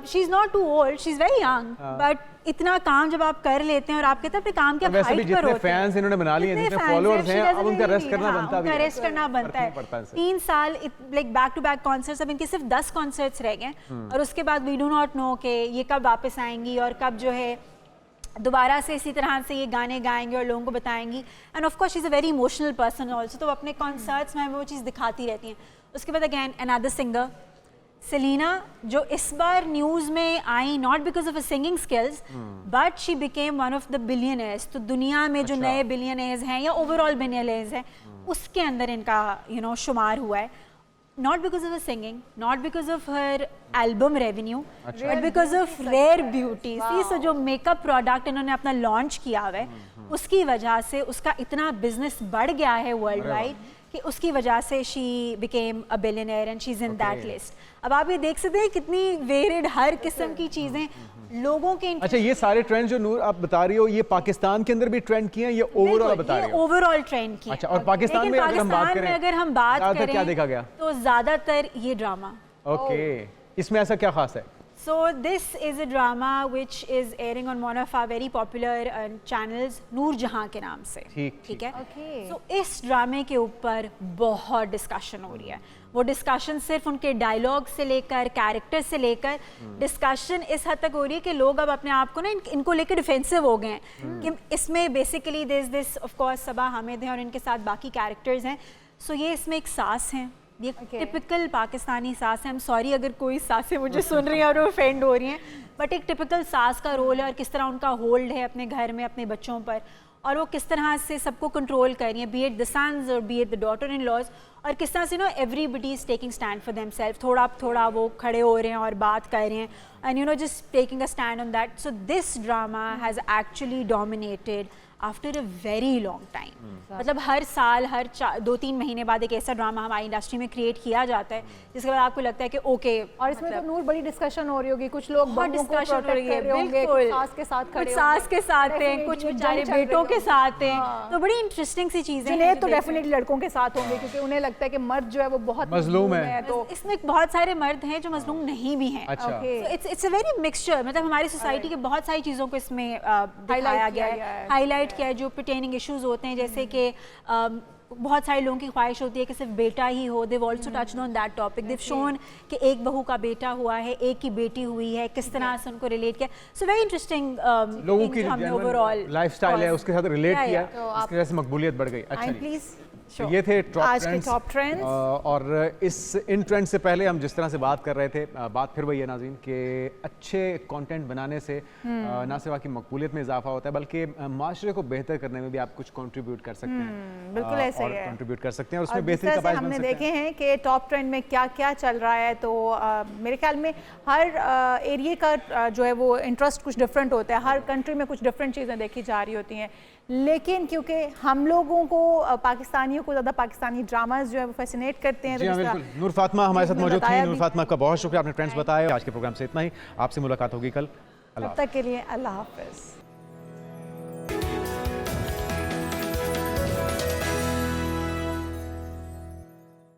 she is not too old, she is very young, but इतना काम जब आप कर लेते हैं और आप कहते हैं अपने काम के हाइट पर होते हैं। जितने फैंस इन्होंने बना लिए हैं, जितने फॉलोअर्स हैं, अब उनका रेस्ट करना बनता भी है। रेस्ट करना बनता है। 3 साल like back to back concerts, अब इनके सिर्फ 10 कॉन्सर्ट्स रह गए और उसके बाद वी डू नॉट नो कि ये कब वापस आएंगी और कब जो है दोबारा से इसी तरह से ये गाने गाएंगे और लोगों को बताएंगी। End of course she is a very emotional person also, तो अपने कॉन्सर्ट्स में वो चीज़ दिखाती रहती हैं। उसके बाद अगैन अनदर सिंगर सेलिना, जो इस बार न्यूज़ में आई not because of a singing skills but she became one of the billionaires. तो दुनिया में जो नए बिलियनर्स हैं या ओवरऑल बिलियनर्स हैं उसके अंदर इनका शुमार हुआ है। Not because of her singing, not because of her album revenue, but because of rare beauty. See, so जो makeup product इन्होंने अपना launch किया हुआ है, उसकी वजह से उसका इतना business बढ़ गया है worldwide कि उसकी वजह से she became a billionaire and she's in that list. अब आप ये देख सकते हैं कितनी varied हर किस्म की चीज़ें लोगों के। अच्छा, ये सारे ट्रेंड जो नूर आप बता रही हो, ये पाकिस्तान के अंदर भी ट्रेंड किए हैं, ये ओवरऑल बता रही हो? ओवरऑल ट्रेंड किए। अच्छा, और पाकिस्तान में अगर हम बात करें क्या देखा गया तो ज्यादातर ये ड्रामा। ओके, इसमें ऐसा क्या खास है? So this is a drama which is airing on one of our very popular channels, नूर जहां के नाम से। ठीक है। So इस ड्रामे के ऊपर बहुत डिस्कशन हो रही है। वो डिस्कशन सिर्फ उनके डायलॉग से लेकर कैरेक्टर से लेकर डिस्कशन इस हद तक हो रही है कि लोग अब अपने आप को ना इनको लेकर डिफेंसिव हो गए हैं कि इसमें बेसिकली दिस ऑफ कोर्स सबा हामिद है और इनके साथ बाकी कैरेक्टर्स हैं। सो ये इसमें एक सास हैं, ये टिपिकल पाकिस्तानी सास है। आई एम सॉरी अगर कोई सासें मुझे सुन रही हैं और वो ऑफेंड हो रही हैं, बट एक टिपिकल सास का रोल है और किस तरह उनका होल्ड है अपने घर में अपने बच्चों पर। और वो किस तरह से सबको कंट्रोल कर रही हैं, बी इट द सन्स और be it the daughter in laws, और किस तरह से everybody is taking stand for them self, थोड़ा वो खड़े हो रहे हैं और बात कर रहे हैं, and just taking a stand on that. So this drama has actually dominated after a very long time. मतलब हर साल, हर 2-3 महीने बाद एक ऐसा ड्रामा हमारी इंडस्ट्री में क्रिएट किया जाता है जिसके बाद आपको लगता है कि ओके. और इसमें तो नूर बड़ी डिस्कशन हो रही होगी, कुछ लोग बहुत डिस्कशन हो रही है, बिल्कुल, सास के साथ खड़े, कुछ सास के साथ हैं, कुछ बेचारे बेटों के साथ हैं. तो बड़ी इंटरेस्टिंग सी चीजें हैं. तो डेफिनेटली लड़कों के साथ होंगे क्योंकि उन्हें लगता है कि मर्द जो है वो बहुत मजलूम है. तो इसमें बहुत सारे मर्द हैं जो मजलूम नहीं भी हैं. It's a very mixture. मतलब हमारी सोसाइटी के बहुत सारी चीज़ों को इसमें दिखाया गया है, हाईलाइट किया है. जो पर्टेनिंग इश्यूज होते हैं, जैसे कि बहुत सारे लोगों की ख्वाहिश होती है कि सिर्फ बेटा ही हो. Dev also touched on that topic. Dev shown कि एक बहू का बेटा हुआ है, एक की बेटी हुई है, किस तरह से उनको रिलेट किया. So very interesting. लोगों की ओवरऑल लाइफस्टाइल है उसके साथ रिलेट किया, उसकी वजह से मकबूलियत बढ़ गई. अच्छा प्लीज. तो ये थे आज के टॉप ट्रेंड्स. और इन ट्रेंड से पहले हम जिस तरह से बात कर रहे थे, बात फिर वही है नाज़रीन कि अच्छे कंटेंट बनाने से ना सिर्फ आपकी मकबूलियत में इजाफा होता है बल्कि माशरे को बेहतर करने में भी आप कुछ कंट्रीब्यूट कर सकते हैं. बिल्कुल ऐसे ही है, कंट्रीब्यूट कर सकते हैं और उसमें बेहतरी का बायस बन हमने सकते हैं. देखे हैं कि टॉप ट्रेंड में क्या क्या चल रहा है. तो मेरे ख्याल में हर एरिया का जो है वो इंटरेस्ट कुछ डिफरेंट होता है. हर कंट्री में कुछ डिफरेंट चीज़ें देखी जा रही होती हैं. लेकिन क्योंकि हम लोगों को पाकिस्तानियों को ज़्यादा पाकिस्तानी ड्रामाज जो है वो फैसिनेट करते हैं. जी हाँ, बिल्कुल. नूर फातिमा हमारे साथ मौजूद थी. नूर फातिमा का बहुत शुक्रिया, आपने ट्रेंड्स बताए. आज के प्रोग्राम से इतना ही. आपसे मुलाकात होगी कल. तब तक के लिए अल्लाह हाफ़िज़.